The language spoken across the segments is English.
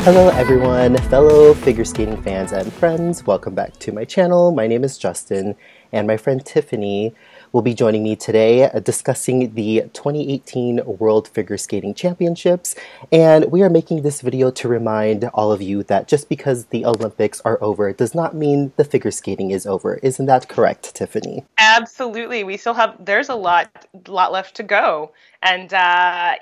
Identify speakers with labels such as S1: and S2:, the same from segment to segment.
S1: Hello everyone, fellow figure skating fans and friends. Welcome back to my channel. My name is Justin, and my friend Tiffany will be joining me today discussing the 2018 World Figure Skating Championships. And we are making this video to remind all of you that just because the Olympics are over does not mean the figure skating is over. Isn't that correct, Tiffany?
S2: Absolutely. We still have, there's a lot left to go. And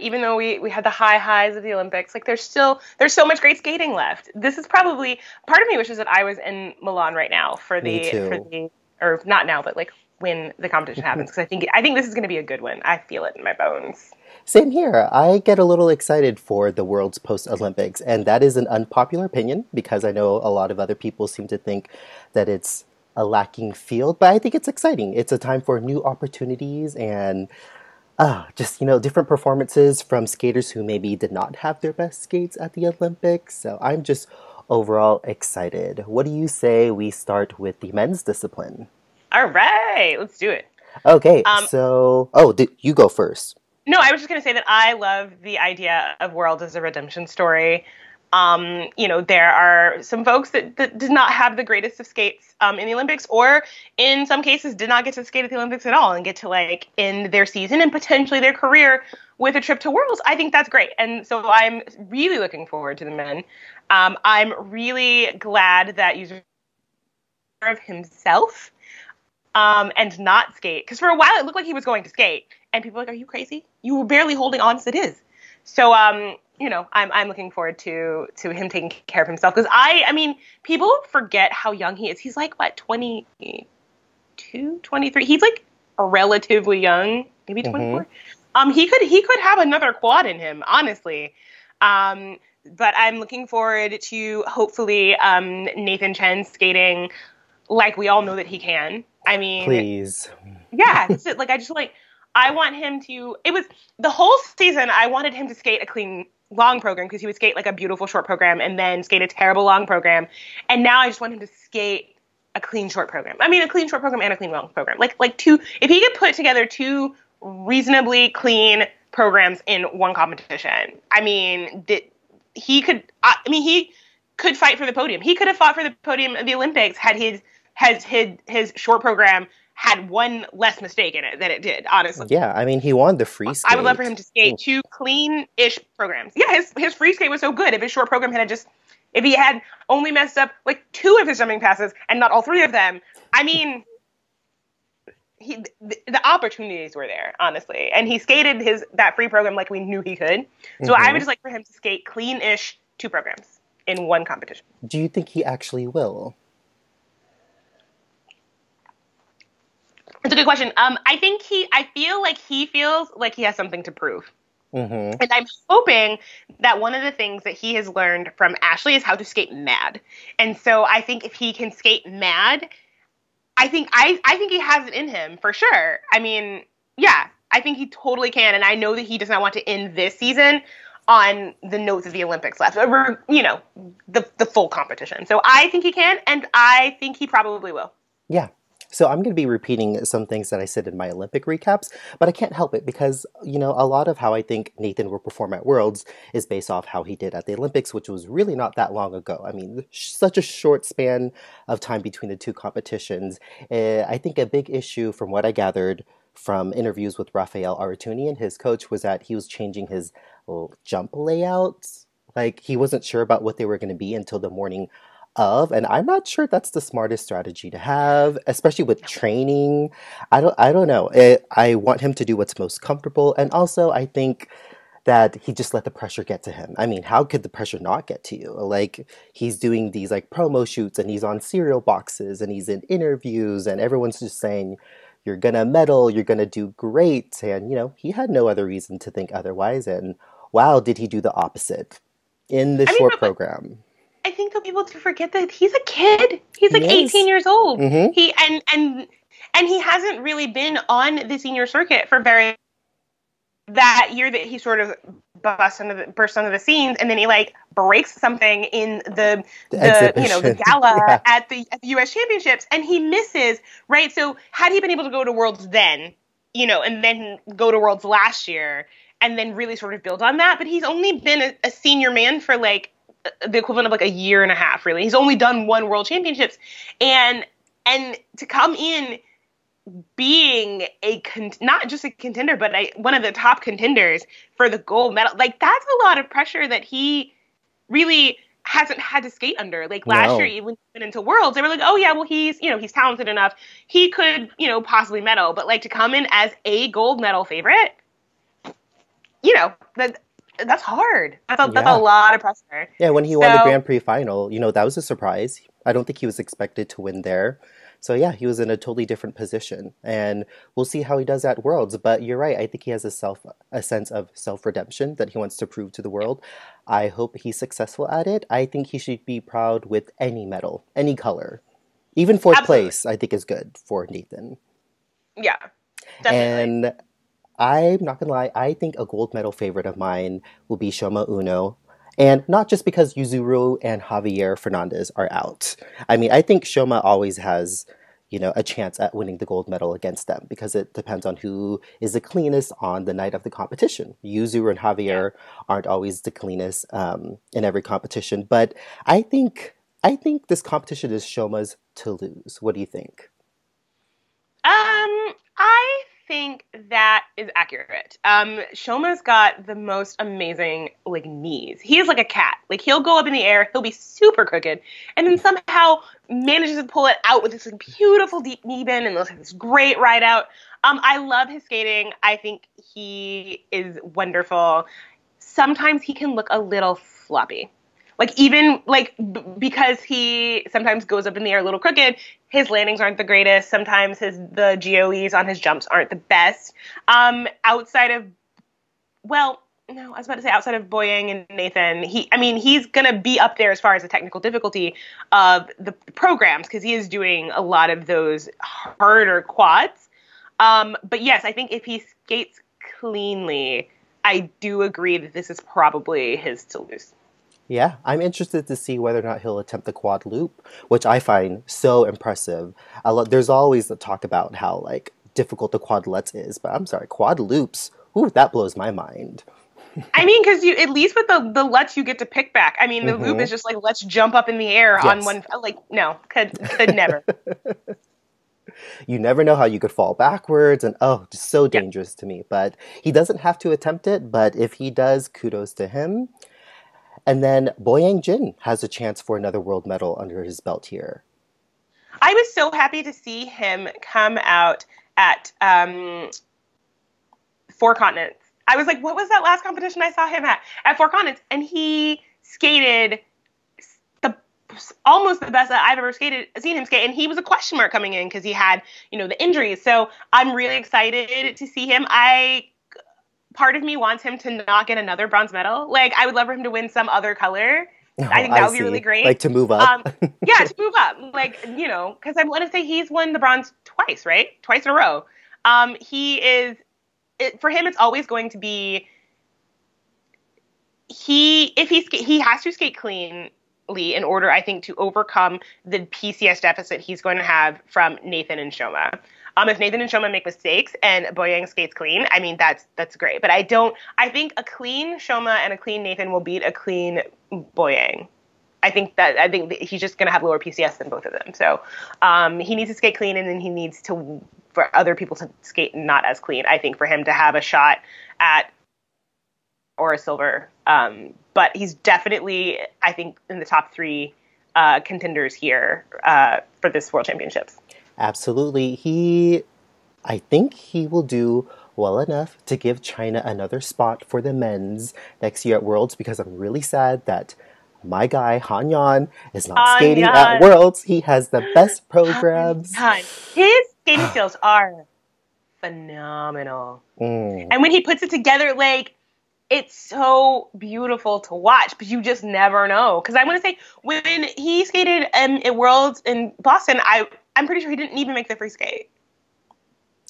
S2: even though we had the highs of the Olympics, like there's so much great skating left. This is probably, part of me wishes that I was in Milan right now for the or not now, but like when the competition happens, because I think this is going to be a good one. I feel it in my bones.
S1: Same here. I get a little excited for the world's post-Olympics, and that is an unpopular opinion because I know a lot of other people seem to think that it's a lacking field, but I think it's exciting. It's a time for new opportunities and just, different performances from skaters who maybe did not have their best skates at the Olympics. So I'm just overall excited. What do you say we start with the men's discipline?
S2: All right, let's do it.
S1: Okay, you go first.
S2: No, I was just going to say that I love the idea of World as a redemption story. There are some folks that did not have the greatest of skates in the Olympics, or in some cases did not get to skate at the Olympics at all and get to end their season and potentially their career with a trip to Worlds. I think that's great. And so I'm really looking forward to the men. I'm really glad that user of himself and not skate. Because for a while it looked like he was going to skate. And people were like, are you crazy? You were barely holding on as it is. So, I'm looking forward to him taking care of himself. Because I mean, people forget how young he is. He's like, what, 22, 23? He's like relatively young, maybe 24. He could have another quad in him, honestly. But I'm looking forward to hopefully Nathan Chen skating like we all know that he can. I mean,
S1: please.
S2: Yeah, I want him to, it was the whole season, I wanted him to skate a clean long program because he would skate like a beautiful short program and then skate a terrible long program. And now I just want him to skate a clean short program. I mean, a clean short program and a clean long program. Like two, if he could put together two reasonably clean programs in one competition, I mean, he could fight for the podium. He could have fought for the podium of the Olympics had his short program had one less mistake in it than it did, honestly.
S1: Yeah, I mean, he won the free skate.
S2: I would love for him to skate two clean-ish programs. Yeah, his free skate was so good. If his short program if he had only messed up like two of his jumping passes and not all three of them, I mean, the opportunities were there, honestly. And he skated that free program like we knew he could. So I would just like for him to skate clean-ish two programs in one competition.
S1: Do you think he actually will?
S2: It's a good question. I feel like he feels like he has something to prove. And I'm hoping that one of the things that he has learned from Ashley is how to skate mad. And so I think if he can skate mad, I think he has it in him for sure. I mean, yeah, I think he totally can. And I know that he does not want to end this season on the notes of the Olympics left, or, the full competition. So I think he can, and I think he probably will.
S1: Yeah. So I'm going to be repeating some things that I said in my Olympic recaps, but I can't help it because, a lot of how I think Nathan will perform at Worlds is based off how he did at the Olympics, which was really not that long ago. I mean, such a short span of time between the two competitions. I think a big issue from what I gathered from interviews with Rafael Aratunian, his coach, was that he was changing his jump layouts. Like, he wasn't sure about what they were going to be until the morning of, and I'm not sure that's the smartest strategy to have, especially with training. I don't know. I want him to do what's most comfortable, and also I think that he just let the pressure get to him. I mean, how could the pressure not get to you? Like, he's doing these promo shoots, and he's on cereal boxes, and he's in interviews, and everyone's just saying, you're gonna medal, you're gonna do great, and he had no other reason to think otherwise, and wow, did he do the opposite in this short program.
S2: I think that people do forget that he's a kid. He's like 18 years old. He and he hasn't really been on the senior circuit for that year that he sort of burst onto the scenes, and then he breaks something in the gala at the U.S. Championships, and he misses, right? So had he been able to go to Worlds then, and then go to Worlds last year, and then really sort of build on that, but he's only been a senior man for the equivalent of like a year and a half, really. He's only done one World Championships, and to come in being not just a contender, but one of the top contenders for the gold medal, like that's a lot of pressure that he really hasn't had to skate under. Like last year, even when he went into Worlds, they were like, oh yeah, well he's talented enough, he could possibly medal, but like to come in as a gold medal favorite, that's hard. That's a lot of pressure.
S1: Yeah, when he won the Grand Prix final, that was a surprise. I don't think he was expected to win there. So yeah, he was in a totally different position, and we'll see how he does at Worlds. But you're right. I think he has a sense of self-redemption that he wants to prove to the world. I hope he's successful at it. I think he should be proud with any medal, any color. Even fourth place, I think, is good for Nathan.
S2: Yeah, definitely.
S1: And I'm not gonna lie, I think a gold medal favorite of mine will be Shoma Uno. And not just because Yuzuru and Javier Fernandez are out. I mean, I think Shoma always has, a chance at winning the gold medal against them because it depends on who is the cleanest on the night of the competition. Yuzuru and Javier aren't always the cleanest in every competition. But I think this competition is Shoma's to lose. What do you think?
S2: I think that is accurate. Shoma's got the most amazing knees. He is like a cat. Like he'll go up in the air, he'll be super crooked, and then somehow manages to pull it out with this beautiful deep knee bend and this great ride out. I love his skating. I think he is wonderful. Sometimes he can look a little floppy. Because he sometimes goes up in the air a little crooked, his landings aren't the greatest. Sometimes the GOEs on his jumps aren't the best. Outside of Boyang and Nathan, he's going to be up there as far as the technical difficulty of the programs because he is doing a lot of those harder quads. But yes, I think if he skates cleanly, I do agree that this is probably his to lose.
S1: Yeah, I'm interested to see whether or not he'll attempt the quad loop, which I find so impressive. There's always the talk about how difficult the quadlettes is, but I'm sorry, quad loops, that blows my mind.
S2: I mean, because at least with the lutz you get to pick back. I mean, the loop is just let's jump up in the air on one. No, could never.
S1: You never know how you could fall backwards, and just so dangerous to me. But he doesn't have to attempt it. But if he does, kudos to him. And then Boyang Jin has a chance for another world medal under his belt here.
S2: I was so happy to see him come out at Four Continents. I was like, what was that last competition I saw him at Four Continents? And he skated almost the best that I've ever seen him skate. And he was a question mark coming in because he had, the injuries. So I'm really excited to see him. Part of me wants him to not get another bronze medal. I would love for him to win some other color. I think that would be really great.
S1: To move up.
S2: Yeah, to move up. Because I want to say he's won the bronze twice, right? Twice in a row. For him, it's always going to be, he has to skate cleanly in order, I think, to overcome the PCS deficit he's going to have from Nathan and Shoma. If Nathan and Shoma make mistakes and Boyang skates clean, I mean, that's great. But I think a clean Shoma and a clean Nathan will beat a clean Boyang. I think he's just going to have lower PCS than both of them. So he needs to skate clean, and then he needs for other people to skate not as clean, I think, for him to have a shot at or a silver. But he's definitely, I think, in the top 3 contenders here for this World Championships.
S1: Absolutely. I think he will do well enough to give China another spot for the men's next year at Worlds, because I'm really sad that my guy, Han Yan, is not skating at Worlds. He has the best programs.
S2: His skating skills are phenomenal. And when he puts it together, it's so beautiful to watch, but you just never know. Because I want to say, when he skated at Worlds in Boston, I'm pretty sure he didn't even make the free skate.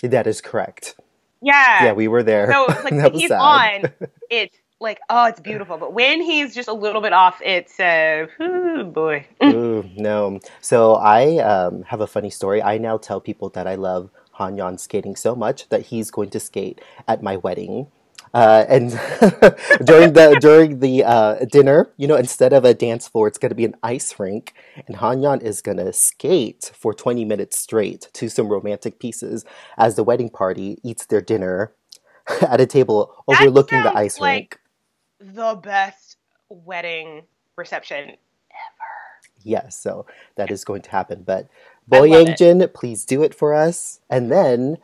S1: That is correct.
S2: Yeah.
S1: Yeah, we were there.
S2: So when he's on, it's it's beautiful. But when he's just a little bit off, it's, ooh, boy.
S1: Ooh, no. So I have a funny story. I now tell people that I love Han Yan skating so much that he's going to skate at my wedding. And during the dinner, instead of a dance floor, it's going to be an ice rink, and Hanyan is going to skate for 20 minutes straight to some romantic pieces as the wedding party eats their dinner at a table
S2: That
S1: overlooking the
S2: sounds
S1: ice
S2: like
S1: rink.
S2: the best wedding reception ever.
S1: Yes, so that is going to happen. But
S2: I love
S1: Boyang
S2: it.
S1: Jin, please do it for us. And then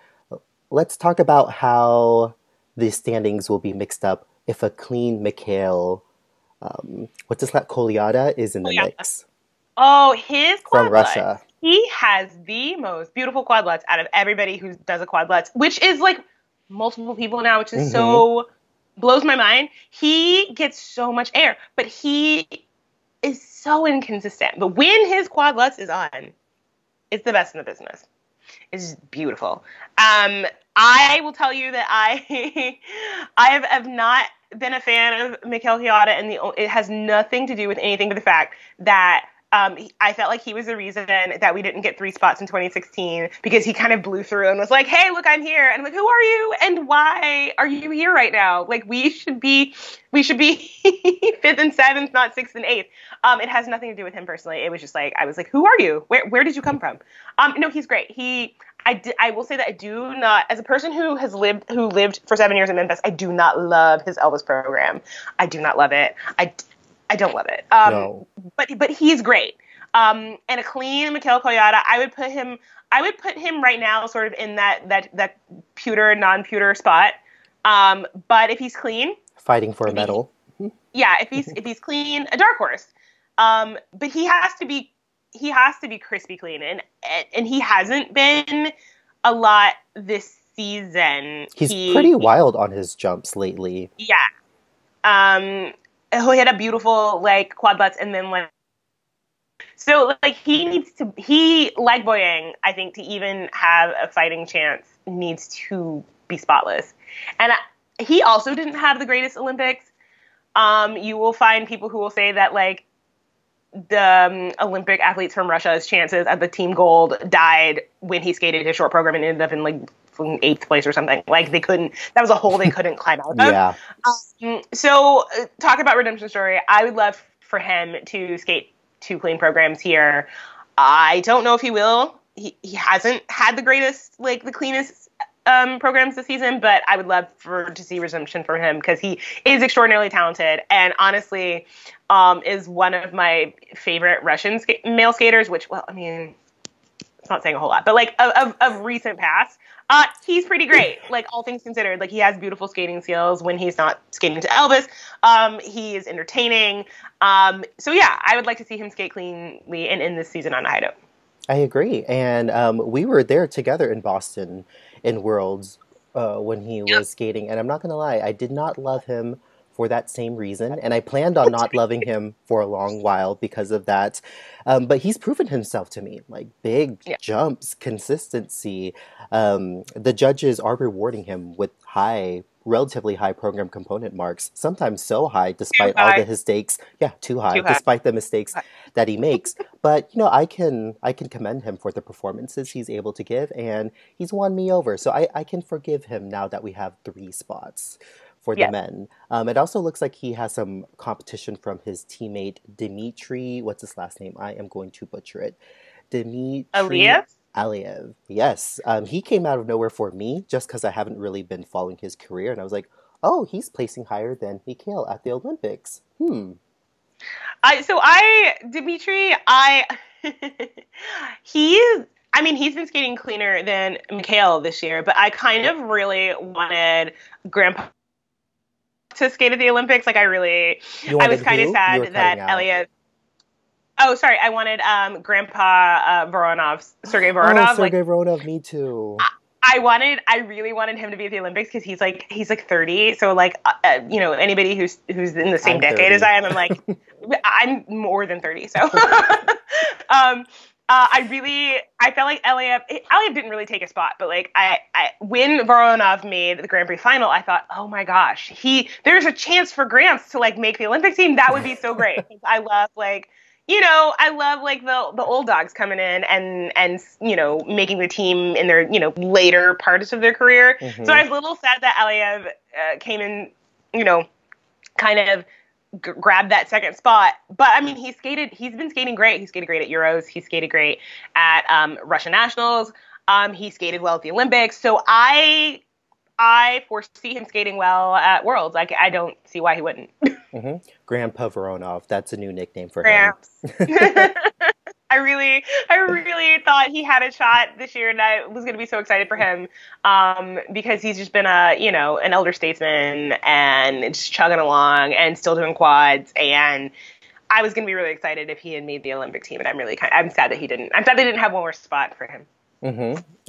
S1: let's talk about how the standings will be mixed up if a clean Mikhail, what's his last, Kolyada is in
S2: Oh
S1: the
S2: yeah.
S1: mix
S2: Oh, his
S1: from
S2: quadlets.
S1: Russia.
S2: He has the most beautiful quadlets out of everybody who does a quadlets, which is like multiple people now, which is
S1: Hmm.
S2: so blows my mind. He gets so much air, but he is so inconsistent. But when his quadlets is on, it's the best in the business. It's beautiful. I will tell you that I have not been a fan of Mikhail Kolyada, and it has nothing to do with anything but the fact that I felt like he was the reason that we didn't get 3 spots in 2016 because he kind of blew through and was like, "Hey, look, I'm here," and I'm like, "Who are you? And why are you here right now? Like, we should be 5th and 7th, not 6th and 8th." It has nothing to do with him personally. It was just like I was like, "Who are you? Where did you come from?" No, he's great. I will say that I do not, as a person who lived for 7 years in Memphis, I do not love his Elvis program. I do not love it. I don't love it.
S1: No.
S2: But he's great. And a clean Mikhail Kolyada, I would put him right now sort of in that pewter, non-pewter spot. But if he's clean,
S1: Fighting for a medal.
S2: if he's clean, a dark horse. But he has to be crispy clean, and he hasn't been a lot this season.
S1: He's pretty wild on his jumps lately.
S2: Yeah. He had a beautiful like quadlets, and then like so like he like Boyang, I think, to even have a fighting chance needs to be spotless. And he also didn't have the greatest Olympics. You will find people who will say that like the Olympic athletes from Russia's chances at the team gold died when he skated his short program and ended up in like 8th place or something. Like they couldn't. That was a hole they couldn't climb out of.
S1: Yeah.
S2: So talk about redemption story. I would love for him to skate 2 clean programs here. I don't know if he will. He hasn't had the greatest, like the cleanest programs this season, but I would love to see redemption for him because he is extraordinarily talented and honestly is one of my favorite Russian male skaters, which, well, I mean, it's not saying a whole lot, but like of recent past, he's pretty great. Like all things considered, like he has beautiful skating skills when he's not skating to Elvis. He is entertaining. So yeah, I would like to see him skate cleanly and end this season on a high note.
S1: I agree. And we were there together in Boston in Worlds when he was skating. And I'm not going to lie, I did not love him for that same reason. And I planned on not loving him for a long while because of that. But he's proven himself to me, like big jumps, consistency. The judges are rewarding him with relatively high program component marks, sometimes so high despite all the mistakes. Yeah, too high, despite the mistakes that he makes. But I can commend him for the performances he's able to give, and he's won me over. So I can forgive him now that we have 3 spots for the men. It also looks like he has some competition from his teammate Dmitri. What's his last name? I am going to butcher it. Dmitri Aliev. Yes. He came out of nowhere for me just because I haven't really been following his career. And I was like, oh, he's placing higher than Mikhail at the Olympics.
S2: Dmitri, he's been skating cleaner than Mikhail this year, but I kind of really wanted Grandpa to skate at the Olympics. Like I was kind of sad that Aliev. Oh, sorry. I wanted Grandpa Sergei Voronov.
S1: Oh, Sergei Voronov, me too.
S2: I really wanted him to be at the Olympics because he's like 30. So like, anybody who's in the same decade as I am, I'm like, I'm more than 30. So, I felt like Aliev didn't really take a spot, but like when Voronov made the Grand Prix final, I thought, oh my gosh, there's a chance for Gramps to like make the Olympic team. That would be so great. I love like, I love like the old dogs coming in and making the team in their later parts of their career. So I was a little sad that Aliev came in, kind of grabbed that second spot. But I mean, he's been skating great. He skated great at Euros. He skated great at Russian Nationals. He skated well at the Olympics. So I foresee him skating well at Worlds. Like, I don't see why he wouldn't.
S1: Grandpa Voronov. That's a new nickname for
S2: Gramps.
S1: him.
S2: I really thought he had a shot this year, and I was going to be so excited for him because he's just been an elder statesman and just chugging along and still doing quads. And I was going to be really excited if he had made the Olympic team, and I'm sad that he didn't. I'm sad they didn't have one more spot for him.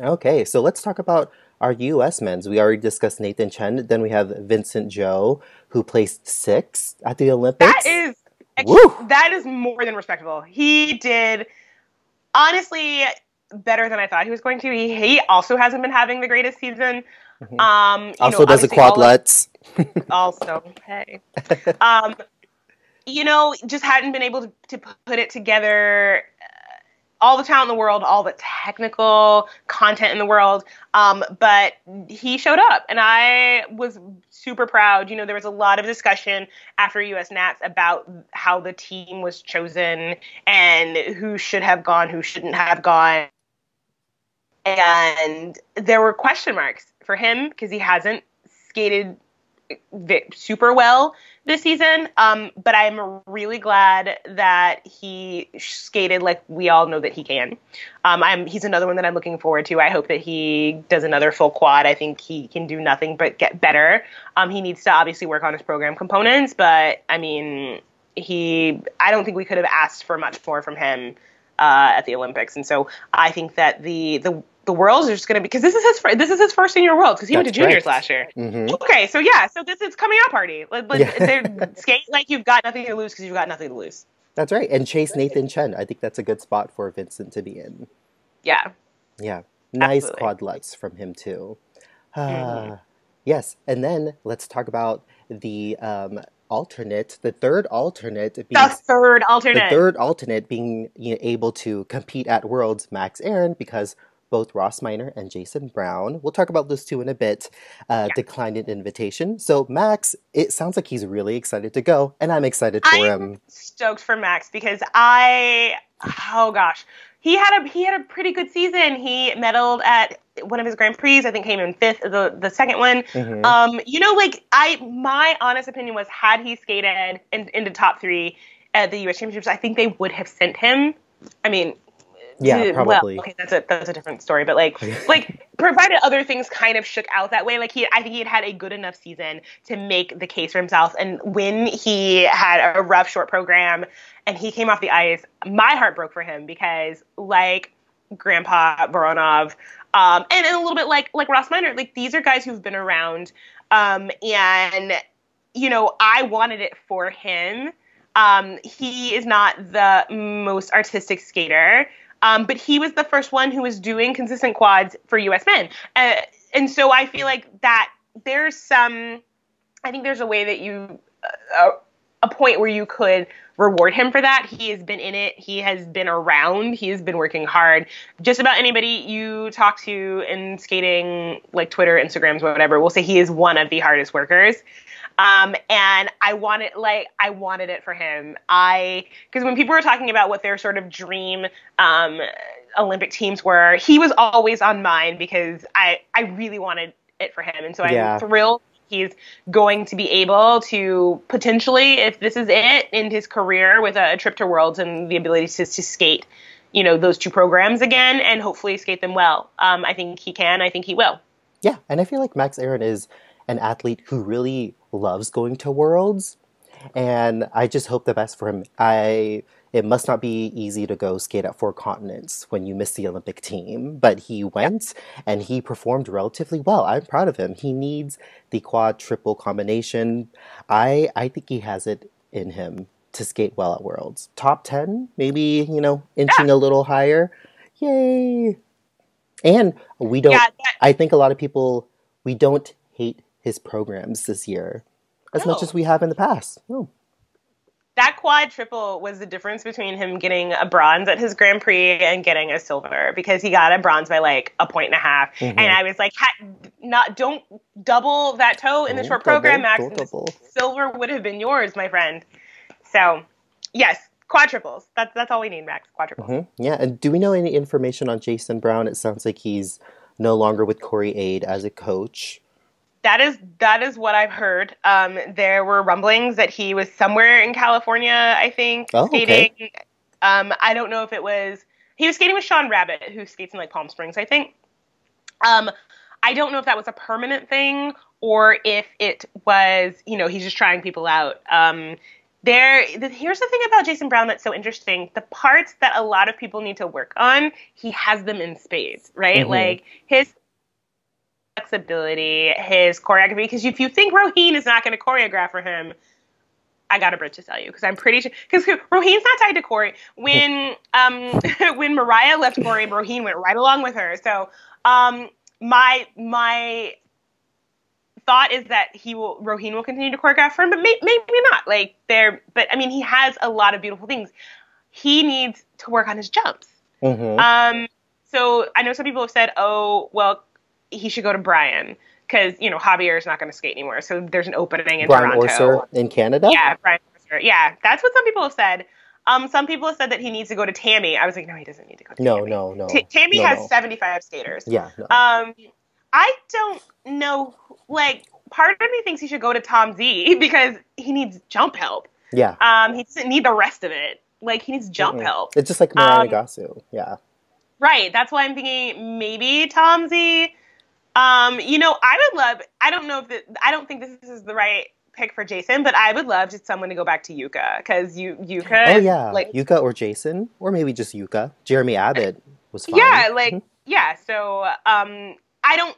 S1: Okay, so let's talk about our U.S. men's. We already discussed Nathan Chen. Then we have Vincent Zhou, who placed 6th at the Olympics.
S2: That is more than respectable. He did, honestly, better than I thought he was going to. He also hasn't been having the greatest season.
S1: Also does the quadlets.
S2: Also, hey. Just hadn't been able to put it together. All the talent in the world, all the technical content in the world, but he showed up, and I was super proud. There was a lot of discussion after US Nats about how the team was chosen and who should have gone, who shouldn't have gone, and there were question marks for him because he hasn't skated super well this season, but I'm really glad that he skated like we all know that he can. He's another one that I'm looking forward to. I hope that he does another full quad. I think he can do nothing but get better. He needs to obviously work on his program components, but I mean, I don't think we could have asked for much more from him at the Olympics, and so I think that the Worlds are just going to be, because this is his first senior Worlds, because he went to juniors last year. Okay, so this is coming out party. Skate like you've got nothing to lose because you've got nothing to lose.
S1: That's right, and chase Nathan Chen. I think that's a good spot for Vincent to be in.
S2: Yeah.
S1: Nice
S2: Absolutely.
S1: quadlets from him too. Yes, and then let's talk about the third alternate being able to compete at Worlds, Max Aaron, because both Ross Minor and Jason Brown, we'll talk about those two in a bit, declined an invitation. So Max, it sounds like he's really excited to go, and I'm excited for him.
S2: I'm stoked for Max because he had a pretty good season. He medaled at one of his Grand Prix, I think came in 5th, the second one. My honest opinion was, had he skated into top 3 at the U.S. Championships, I think they would have sent him. I mean,
S1: yeah, probably.
S2: Well, okay, that's a different story, but provided other things kind of shook out that way, I think he had a good enough season to make the case for himself. And when he had a rough short program and he came off the ice, my heart broke for him because, like Grandpa Voronov, and a little bit like Ross Minor, these are guys who've been around, and I wanted it for him. He is not the most artistic skater. But he was the first one who was doing consistent quads for U.S. men. And so I feel like that I think there's a way that a point where you could reward him for that. He has been in it. He has been around. He has been working hard. Just about anybody you talk to in skating, like Twitter, Instagrams, whatever, will say he is one of the hardest workers. And I wanted it for him. Because when people were talking about what their sort of dream Olympic teams were, he was always on mine because I really wanted it for him. And so I'm thrilled he's going to be able to potentially, if this is it, end his career with a trip to Worlds and the ability to skate, those two programs again and hopefully skate them well. I think he can. I think he will.
S1: Yeah, and I feel like Max Aaron is an athlete who really loves going to Worlds, and I just hope the best for him. It must not be easy to go skate at 4 continents when you miss the Olympic team, but he went and he performed relatively well. I'm proud of him. He needs the quad triple combination. I think he has it in him to skate well at Worlds. Top 10, maybe, inching a little higher. Yay! And we don't, I think a lot of people, we don't hate his programs this year as much as we have in the past. Oh.
S2: that quad triple was the difference between him getting a bronze at his Grand Prix and getting a silver, because he got a bronze by like a point and a half. And I was like, don't double that toe in the short program, Max. Silver would have been yours, my friend. So, yes, quad triples. That's all we need, Max. Quad triples.
S1: Yeah, and do we know any information on Jason Brown? It sounds like he's no longer with Corey Ade as a coach.
S2: That is what I've heard. There were rumblings that he was somewhere in California, I think, skating. Okay. I don't know if he was skating with Sean Rabbit, who skates in like Palm Springs, I think. I don't know if that was a permanent thing or if it was, he's just trying people out. Here's the thing about Jason Brown that's so interesting. The parts that a lot of people need to work on, he has them in spades, right? Like his flexibility, his choreography, because if you think Roheen is not going to choreograph for him, I got a bridge to tell you, because I'm pretty sure, because Roheen's not tied to Corey. When Mariah left Corey, Roheen went right along with her. So my thought is that Roheen will continue to choreograph for him, but maybe not. But I mean, he has a lot of beautiful things. He needs to work on his jumps. So I know some people have said, oh, well, he should go to Brian, because, Javier is not going to skate anymore. So there's an opening in Toronto.
S1: Brian Orser in Canada?
S2: Yeah, Brian Orser. Yeah, that's what some people have said. Some people have said that he needs to go to Tammy. I was like, no, he doesn't need to go to Tammy.
S1: No.
S2: Tammy has 75 skaters.
S1: Yeah. No.
S2: I don't know. Part of me thinks he should go to Tom Z, because he needs jump help.
S1: Yeah.
S2: He doesn't need the rest of it. He needs jump help.
S1: It's just like Mariah Gasu. Yeah.
S2: Right. That's why I'm thinking maybe Tom Z. I don't think this is the right pick for Jason, but I would love just someone to go back to Yuka, because Yuka.
S1: Oh yeah, Yuka or Jason, or maybe just Yuka. Jeremy Abbott was fine.
S2: Yeah, yeah. So I don't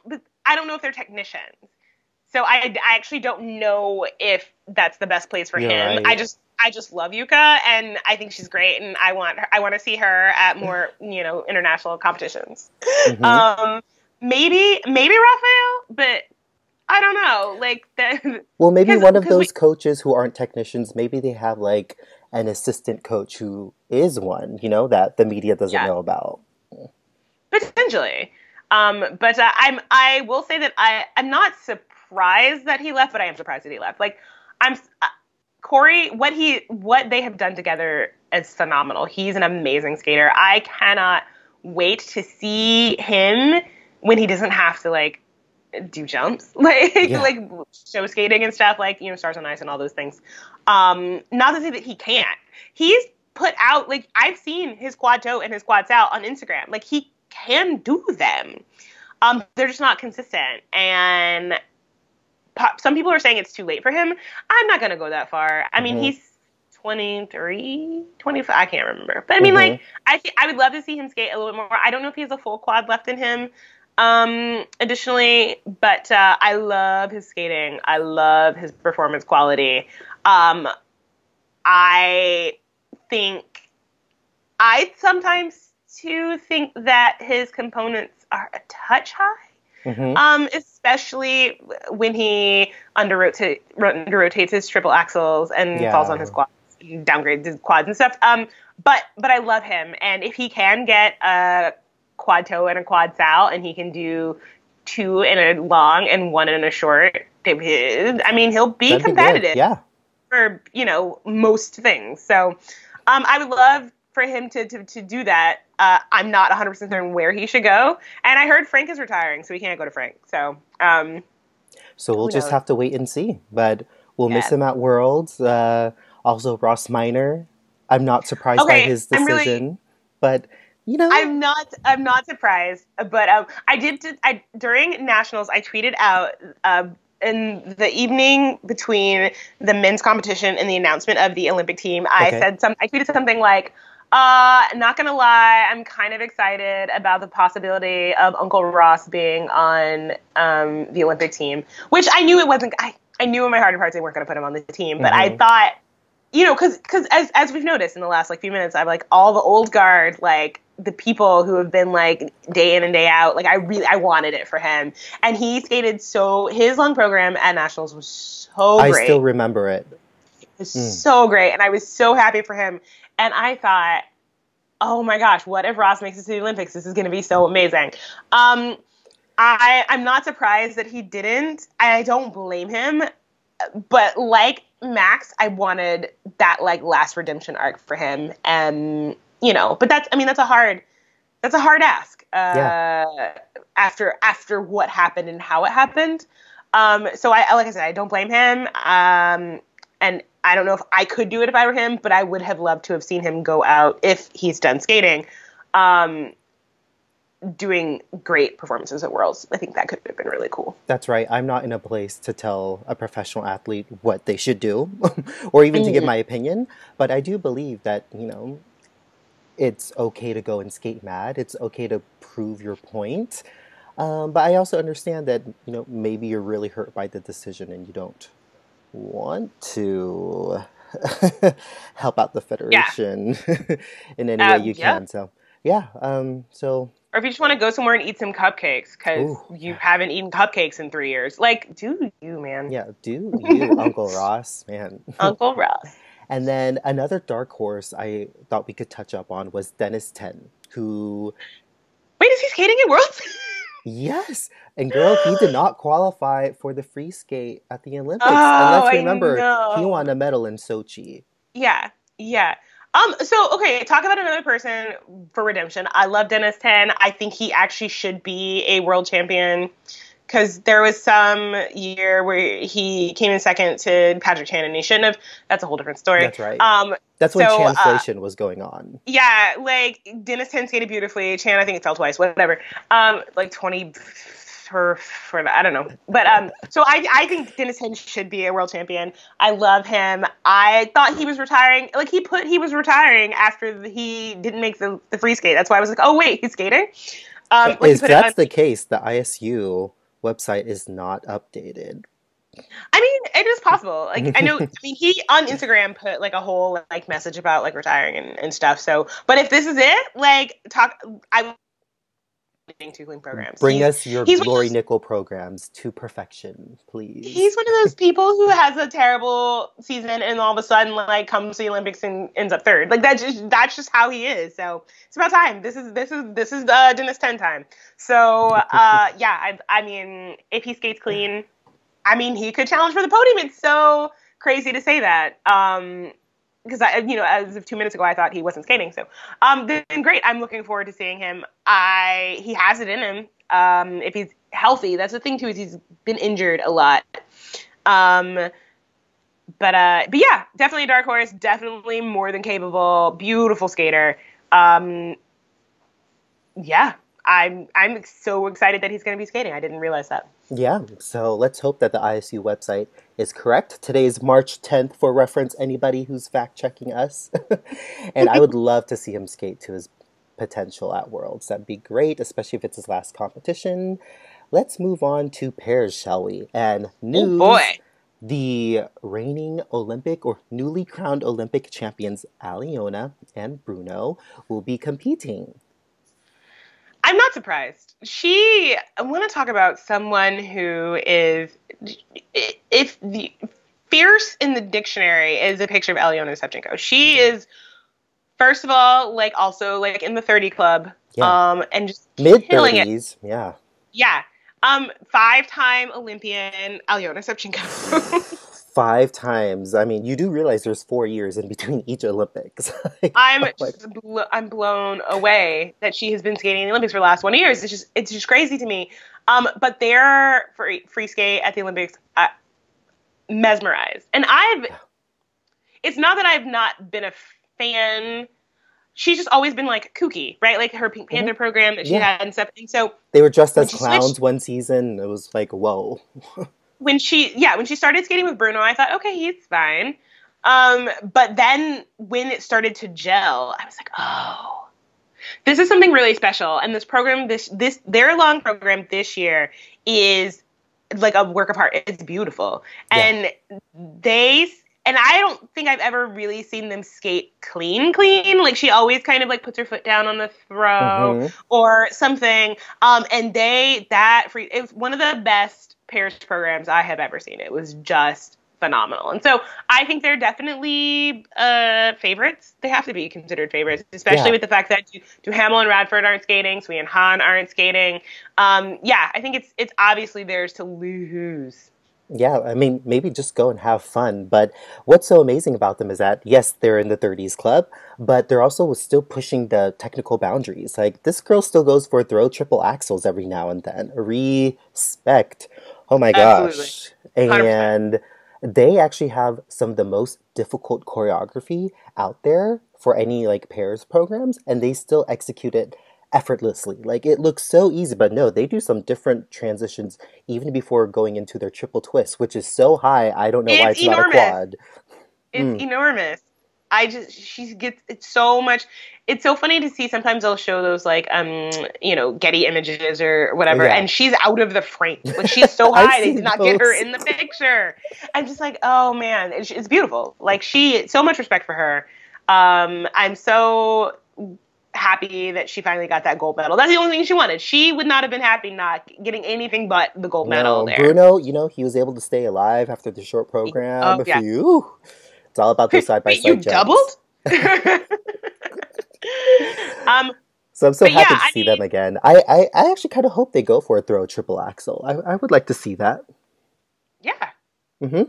S2: know if they're technicians. So I actually don't know if that's the best place for him. Right. I just love Yuka, and I think she's great, and I want to see her at more international competitions. Maybe Raphael, but I don't know.
S1: Well, maybe one of those coaches who aren't technicians, maybe they have an assistant coach who is one, that the media doesn't know about.
S2: Potentially. But I will say that I'm not surprised that he left, but I am surprised that he left. Corey, what they have done together is phenomenal. He's an amazing skater. I cannot wait to see him when he doesn't have to do jumps, show skating and stuff, Stars on Ice and all those things. Not to say that he can't. He's put out, I've seen his quad toe and his quads out on Instagram. He can do them. They're just not consistent. And some people are saying it's too late for him. I'm not going to go that far. I mean, he's 23, 25, I can't remember. But I mean, I would love to see him skate a little bit more. I don't know if he has a full quad left in him. Additionally, but I love his skating. I love his performance quality. I sometimes too think that his components are a touch high. Especially when he under-rotates his triple axles and falls on his quads, downgrades his quads and stuff. But I love him, and if he can get a quad toe and a quad sal, and he can do 2 in a long and 1 in a short, he'll be competitive for most things. So I would love for him to do that. I'm not 100% certain where he should go, and I heard Frank is retiring, so he can't go to Frank. So
S1: we'll just have to wait and see. But we'll miss him at Worlds. Also, Ross Minor. I'm not surprised by his decision, but.
S2: I'm not surprised, but during Nationals, I tweeted out in the evening between the men's competition and the announcement of the Olympic team. I tweeted something like, not gonna lie, I'm kind of excited about the possibility of Uncle Ross being on the Olympic team, which I knew it wasn't. I knew in my heart of hearts they weren't gonna put him on the team, but I thought, because as we've noticed in the last few minutes, I've all the old guard, the people who have been day in and day out, I wanted it for him, and he skated his long program at Nationals was so great.
S1: I still remember it.
S2: was so great, and I was so happy for him. And I thought, oh my gosh, what if Ross makes it to the Olympics? This is going to be so amazing. I'm not surprised that he didn't. I don't blame him. But like Max, I wanted that like last redemption arc for him. And, you know, but that's a hard ask after what happened and how it happened. So like I said, I don't blame him. And I don't know if I could do it if I were him, but I would have loved to have seen him go out if he's done skating, doing great performances at Worlds. I think that could have been really cool.
S1: That's right. I'm not in a place to tell a professional athlete what they should do or even to give my opinion. But I do believe that, you know, it's okay to go and skate mad. It's okay to prove your point. But I also understand that, you know, maybe you're really hurt by the decision and you don't want to help out the Federation in any way you can. So, or
S2: if you just want to go somewhere and eat some cupcakes because you haven't eaten cupcakes in 3 years. Like, do you, man?
S1: Yeah, do you, Uncle Ross, man.
S2: Uncle Ross.
S1: And then another dark horse I thought we could touch up on was Denis Ten, who...
S2: Wait, is he skating at Worlds?
S1: Yes. And girl, he did not qualify for the free skate at the Olympics. And let's remember, he won a medal in Sochi.
S2: Yeah. So, okay, talk about another person for redemption. I love Denis Ten. I think he actually should be a world champion because there was some year where he came in second to Patrick Chen and he shouldn't have. That's a whole different story.
S1: That's right. That's when translation was going on.
S2: Yeah, like Denis Ten skated beautifully. Chen, I think it fell twice, whatever. Like 20 for I don't know. But so I think Denis Ten should be a world champion. I love him. I thought he was retiring. Like he was retiring after he didn't make the free skate. That's why I was like, oh wait, he's skating.
S1: If that's the case, the ISU website is not updated.
S2: I mean, it is possible. Like, I know, I mean, he on Instagram put like a whole like message about like retiring and stuff. So, but if this is it, like I'm to clean programs.
S1: Bring us your Glory Nickel programs to perfection, please.
S2: He's one of those people who has a terrible season and all of a sudden like comes to the Olympics and ends up third. Like that's just how he is. So it's about time. This is Denis Ten time. So I mean, if he skates clean, I mean, he could challenge for the podium. It's so crazy to say that. Because as of 2 minutes ago, I thought he wasn't skating. So, then great. I'm looking forward to seeing him. He has it in him. If he's healthy, that's the thing too, is he's been injured a lot. But yeah, definitely a dark horse. Definitely more than capable. Beautiful skater. Yeah, I'm so excited that he's going to be skating. I didn't realize that.
S1: Yeah, so let's hope that the ISU website is correct. Today is March 10th for reference, anybody who's fact-checking us. And I would love to see him skate to his potential at Worlds. That'd be great, especially if it's his last competition. Let's move on to pairs, shall we? And news, the reigning Olympic or newly crowned Olympic champions Aliona and Bruno will be competing.
S2: I'm not surprised. I want to talk about someone who is, if the fierce in the dictionary is a picture of Aliona Savchenko. She is, first of all, like also like in the 30 club, and just killing it.
S1: Yeah.
S2: Yeah. 5-time Olympian Aliona Savchenko.
S1: 5 times. I mean, you do realize there's 4 years in between each Olympics.
S2: I'm blown away that she has been skating in the Olympics for the last 20 years. It's just crazy to me. But their free skate at the Olympics, mesmerized. And it's not that I've not been a fan. She's just always been like kooky, right? Like her Pink Panther program that she had and stuff. And so
S1: they were dressed as clowns one season. It was like, whoa.
S2: When she started skating with Bruno, I thought, okay, he's fine. But then when it started to gel, I was like, oh, this is something really special. And this program, their long program this year is like a work of art. It's beautiful. And I don't think I've ever really seen them skate clean. Like she always kind of like puts her foot down on the throw or something. And it was one of the best pairs programs I have ever seen. It was just phenomenal. And so I think they're definitely favorites. They have to be considered favorites, especially with the fact that Duhamel and Radford aren't skating, Sui and Han aren't skating. I think it's obviously theirs to lose.
S1: Yeah, I mean, maybe just go and have fun. But what's so amazing about them is that, yes, they're in the 30s club, but they're also still pushing the technical boundaries. Like, this girl still goes for throw triple axels every now and then. Respect. Oh my gosh.
S2: Absolutely. 100%.
S1: And they actually have some of the most difficult choreography out there for any, like, pairs programs, and they still execute it effortlessly. Like, it looks so easy, but no, they do some different transitions even before going into their triple twist, which is so high, I don't know why it's
S2: enormous.
S1: not a quad.
S2: It's enormous. She gets, it's so much. It's so funny to see. Sometimes they'll show those like, Getty images or whatever, and she's out of the frame. Like, she's so high, they did not get her in the picture. I'm just like, oh man, it's beautiful. Like, so much respect for her. I'm so happy that she finally got that gold medal. That's the only thing she wanted. She would not have been happy not getting anything but the gold medal there.
S1: Bruno, he was able to stay alive after the short program. It's all about those side-by-side jumps.
S2: You doubled?
S1: So I'm so happy to see them again. I actually kind of hope they go for a throw triple axel. I would like to see that.
S2: Yeah.
S1: Mm-hmm.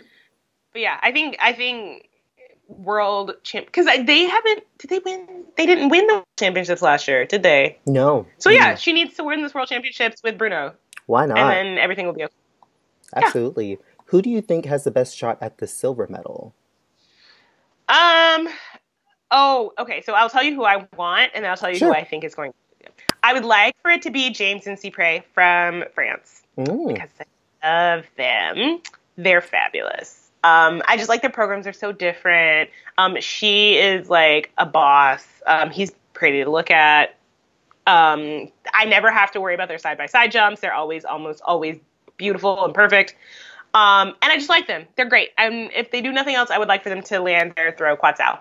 S2: But yeah, I think world champ, because they haven't. Did they win? They didn't win the championships last year, did they?
S1: No.
S2: So yeah, she needs to win this world championships with Bruno.
S1: Why not?
S2: And then everything will be okay.
S1: Absolutely. Yeah. Who do you think has the best shot at the silver medal?
S2: Okay. So I'll tell you who I want, and then I'll tell you who I think is going to. I would like for it to be James and Cipres from France because I love them. They're fabulous. I just like their programs are so different. She is like a boss. He's pretty to look at. I never have to worry about their side-by-side jumps. They're almost always beautiful and perfect. And I just like them. They're great. And if they do nothing else, I would like for them to land their throw Quad Sao.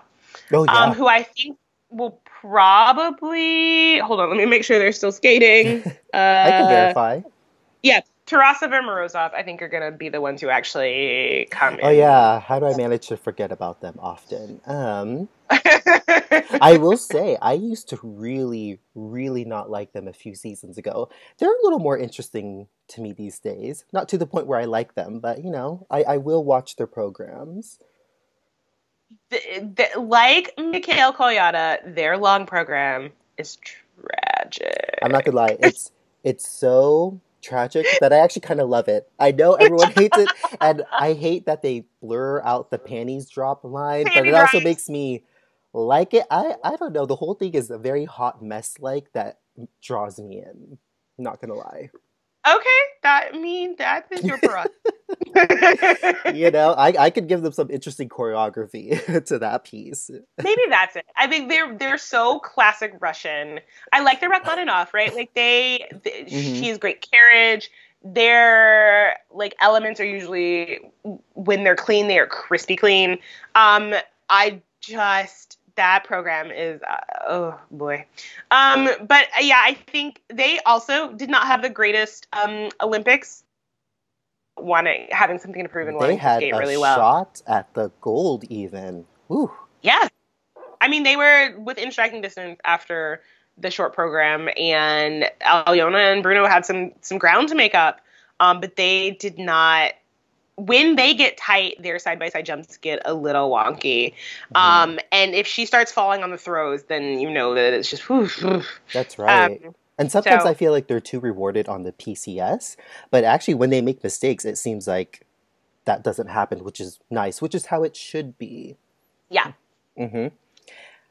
S1: Oh, yeah.
S2: Who I think will probably... Hold on, let me make sure they're still skating.
S1: I can verify.
S2: Yeah, Tarasov and Morozov, I think, are going to be the ones who actually come in.
S1: Oh, yeah. How do I manage to forget about them often? I will say, I used to really, really not like them a few seasons ago. They're a little more interesting to me these days. Not to the point where I like them, but, I will watch their programs.
S2: Like Mikhail Kolyada, their long program is tragic.
S1: I'm not gonna lie, it's so tragic that I actually kind of love it. I know everyone hates it, and I hate that they blur out the panties drop line, but it also makes me like it. I don't know, the whole thing is a very hot mess that draws me in. I'm not gonna lie.
S2: Okay, that is your prerogative.
S1: I could give them some interesting choreography to that piece.
S2: Maybe that's it. I think they're so classic Russian. I like the Rachmaninoff, right? Like she has great carriage. Their like elements are usually, when they're clean, they are crispy clean. That program is, oh boy. But yeah, I think they also did not have the greatest Olympics. Having something to prove and wanting to skate really well.
S1: They had a shot at the gold even. Woo.
S2: Yes. I mean, they were within striking distance after the short program, and Aliona and Bruno had some ground to make up. But they did not. When they get tight, their side-by-side jumps get a little wonky. And if she starts falling on the throws, then you know that it's just...
S1: That's right. And sometimes I feel like they're too rewarded on the PCS. But actually, when they make mistakes, it seems like that doesn't happen, which is nice, which is how it should be.
S2: Yeah.
S1: Mm-hmm.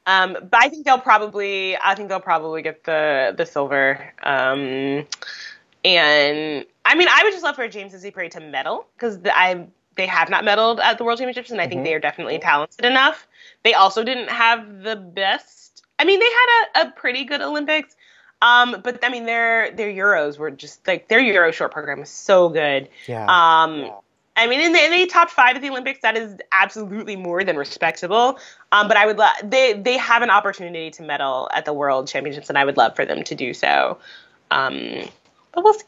S2: But I think they'll probably get the silver. And I mean, I would just love for James and Cipres to medal, because they have not medaled at the World Championships, and I think they are definitely talented enough. They also didn't have the best. I mean, they had a pretty good Olympics, but I mean, their Euros were just like, their Euro short program was so good.
S1: Yeah.
S2: I mean, and they topped 5 at the Olympics. That is absolutely more than respectable. But I would they have an opportunity to medal at the World Championships, and I would love for them to do so. But we'll see.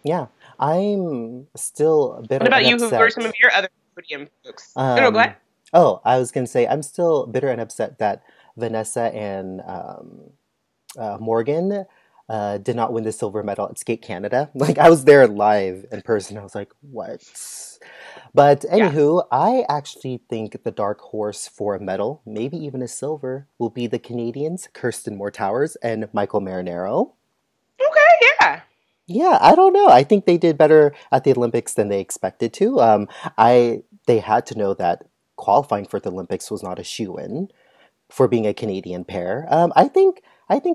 S1: Yeah, I'm still a bit.
S2: What about you? Who are some of your other podium folks. No, go
S1: Um,
S2: ahead.
S1: oh, I was gonna say I'm still bitter and upset that Vanessa and Morgan did not win the silver medal at Skate Canada. Like I was there live in person. I was like, what? But
S2: Yeah.
S1: anywho, I actually think the dark horse for a medal, maybe even a silver, will be the Canadians, Kirsten Moore-Towers and Michael Maranaro.
S2: Okay, yeah.
S1: Yeah, I don't know. I think they did better at the Olympics than they expected to. They had to know that qualifying for the Olympics was not a shoo-in for being a Canadian pair. I think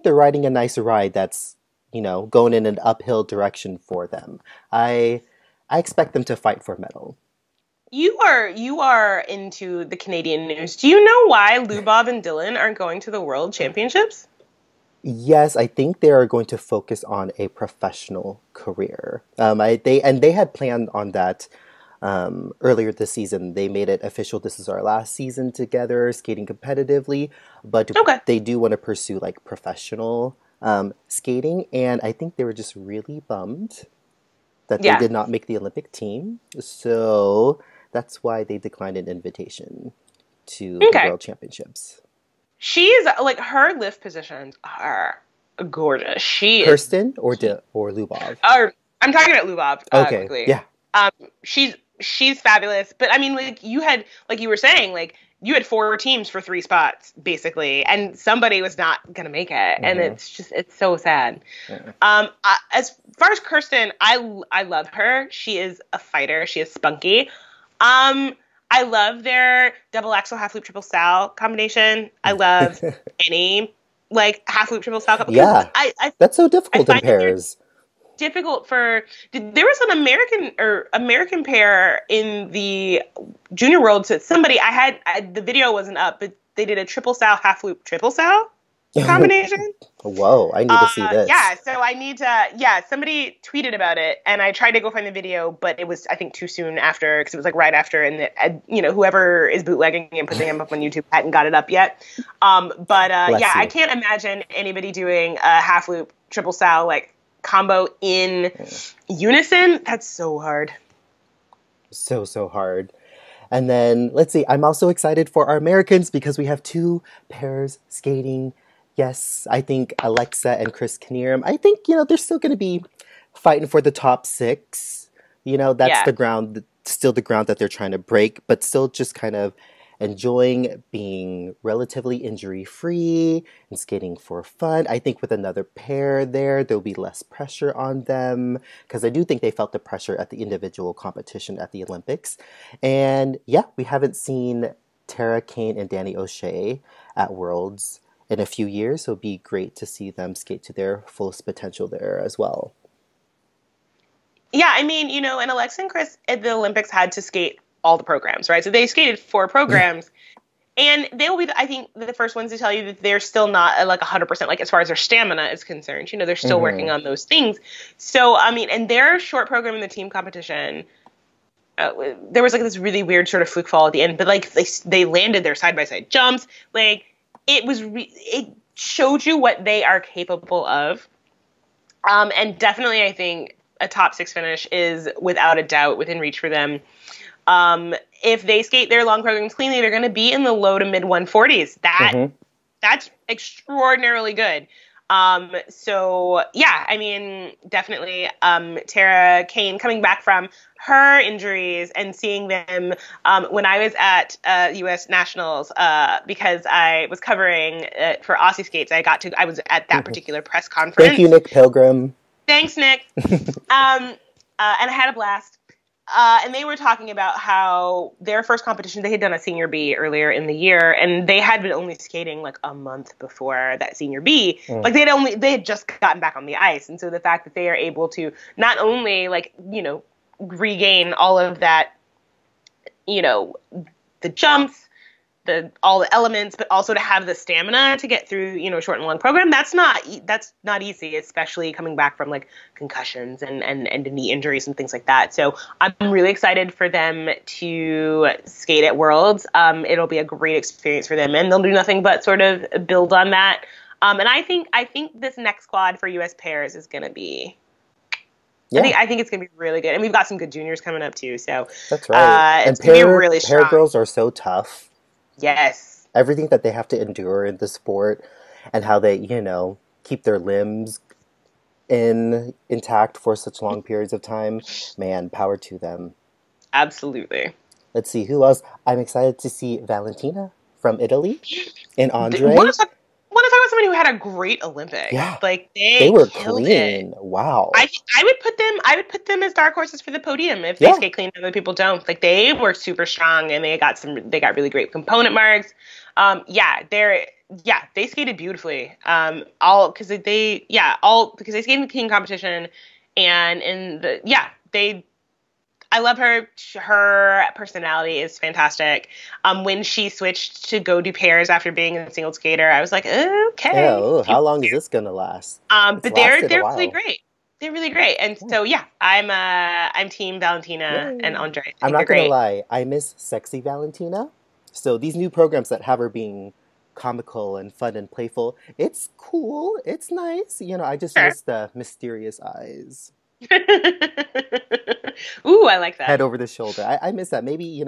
S1: they're riding a nice ride that's, going in an uphill direction for them. I expect them to fight for a medal.
S2: You are into the Canadian news. Do you know why Lubov and Dylan aren't going to the World Championships?
S1: Yes, I think they are going to focus on a professional career. They had planned on that earlier this season. They made it official. This is our last season together, skating competitively, but
S2: Okay.
S1: they do want to pursue like professional skating. And I think they were just really bummed that they
S2: Yeah.
S1: did not make the Olympic team. So that's why they declined an invitation to the
S2: Okay.
S1: World Championships.
S2: She is like her lift positions are gorgeous. She is.
S1: Kirsten or Lubov?
S2: I'm talking about Lubov
S1: Okay,
S2: quickly.
S1: yeah.
S2: Um, she's fabulous, but I mean, like you were saying, like you had four teams for three spots basically, and somebody was not gonna make it, and
S1: Mm-hmm.
S2: it's so sad.
S1: Yeah.
S2: As far as Kirsten, I love her. She is a fighter. She is spunky. I love their double axel half loop triple sal combination. I love any like half loop triple sal.
S1: Yeah, that's so
S2: I
S1: difficult in
S2: find that they're
S1: pairs.
S2: difficult for. There was an American pair in the junior world. So somebody the video wasn't up, but they did a triple sal half loop triple sal combination.
S1: Whoa, I need to see
S2: Yeah,
S1: this.
S2: so I need to. Yeah, somebody tweeted about it, and I tried to go find the video, but it was I think too soon after because it was like right after, and whoever is bootlegging and putting them up on YouTube hadn't got it up yet.
S1: Bless
S2: Yeah, I
S1: you.
S2: can't imagine anybody doing a half loop triple sal like combo in unison. That's so hard.
S1: So, so hard. And then, let's see, I'm also excited for our Americans because we have two pairs skating. Yes, I think Alexa and Chris Kinnear. I think, they're still going to be fighting for the top six. That's
S2: Yeah.
S1: the ground, still the ground that they're trying to break, but still just kind of enjoying being relatively injury free and skating for fun. I think with another pair there'll be less pressure on them because I do think they felt the pressure at the individual competition at the Olympics. And yeah, we haven't seen Tara Kane and Danny O'Shea at Worlds in a few years, so it'd be great to see them skate to their fullest potential there as well.
S2: Yeah, I mean, and Alexa and Chris at the Olympics had to skate all the programs, right? So they skated four programs, and they will be, I think, the first ones to tell you that they're still not at like 100%, like as far as their stamina is concerned. They're still working on those things. So, I mean, and their short program in the team competition, there was like this really weird sort of fluke fall at the end, but like they landed their side by side jumps. Like it showed you what they are capable of. And definitely, I think a top six finish is without a doubt within reach for them. If they skate their long programs cleanly, they're going to be in the low to mid 140s. That's extraordinarily good. So yeah, I mean, definitely, Tara Kane coming back from her injuries and seeing them, when I was at, US Nationals, because I was covering, for Aussie Skates, I was at that particular press conference.
S1: Thank you, Nick Pilgrim.
S2: Thanks, Nick. And I had a blast. And they were talking about how their first competition, they had done a senior B earlier in the year, and they had been only skating like a month before that senior B. Like they had just gotten back on the ice. And so the fact that they are able to not only regain all of that, the jumps, all the elements, but also to have the stamina to get through, short and long program. That's not easy, especially coming back from like concussions and knee injuries and things like that. So I'm really excited for them to skate at Worlds. It'll be a great experience for them, and they'll do nothing but sort of build on that. And I think this next squad for US pairs is going to be
S1: Yeah,
S2: I think it's gonna be really good, and we've got some good juniors coming up too. So
S1: that's right. And
S2: it's gonna be really
S1: pair
S2: strong.
S1: girls are so tough.
S2: Yes,
S1: Everything that they have to endure in the sport, and how they, keep their limbs intact for such long periods of time. Man, power to them.
S2: absolutely.
S1: Let's see who else. I'm excited to see Valentina from Italy and
S2: Want
S1: Andre.
S2: to talk about somebody who had a great Olympics?
S1: Yeah,
S2: Like
S1: they
S2: they
S1: were
S2: killed it.
S1: clean. Wow.
S2: I would put them as dark horses for the podium if they
S1: Yeah.
S2: skate clean and other people don't. Like they were super strong and they got really great component marks. They skated beautifully. All because they skated in the king competition and they I love her. Her personality is fantastic. When she switched to go do pairs after being a single skater, I was like,
S1: Yeah.
S2: okay.
S1: Oh, how long is this gonna last? It's
S2: But
S1: lasted a
S2: they're really
S1: while.
S2: great. They're really great. And
S1: Yeah.
S2: so I'm team Valentina and
S1: Yay.
S2: Andre. I
S1: I'm
S2: think they're
S1: not gonna
S2: great.
S1: lie, I miss sexy Valentina. So these new programs that have her being comical and fun and playful, it's cool. It's nice. I just
S2: Sure.
S1: miss the mysterious eyes.
S2: Ooh, I like that.
S1: Head over the shoulder. I miss that. Maybe,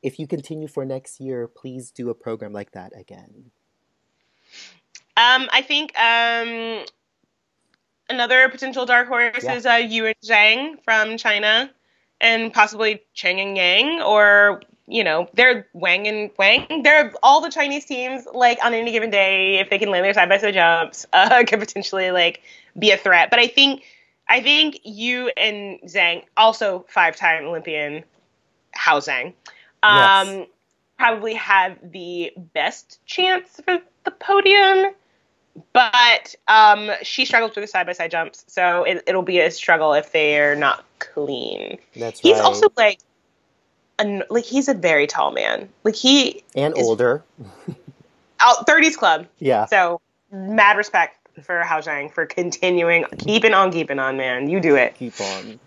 S1: if you continue for next year, please do a program like that again.
S2: I think another potential dark horse
S1: Yeah.
S2: is Yuan Zhang from China, and possibly Cheng and Yang, or they're Wang and Wang. They're all the Chinese teams. Like on any given day, if they can land their side by side jumps, could potentially like be a threat. But I think Yu and Zhang, also 5-time Olympian Hao Zhang,
S1: Yes.
S2: probably have the best chance for the podium. But she struggles with the side by side jumps, so it'll be a struggle if they're not clean.
S1: That's
S2: He's
S1: right.
S2: also he's a very tall man. Like he
S1: And
S2: is
S1: older.
S2: out 30s club.
S1: Yeah.
S2: So mad respect for Hao Zhang for keeping on, man. You do it.
S1: Keep on.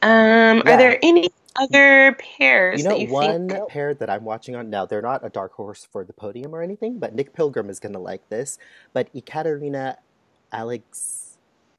S2: Are
S1: Yeah.
S2: there any other pairs that you
S1: One
S2: think?
S1: pair that I'm watching on now, they're not a dark horse for the podium or anything, but Nick Pilgrim is going to like this. But Ekaterina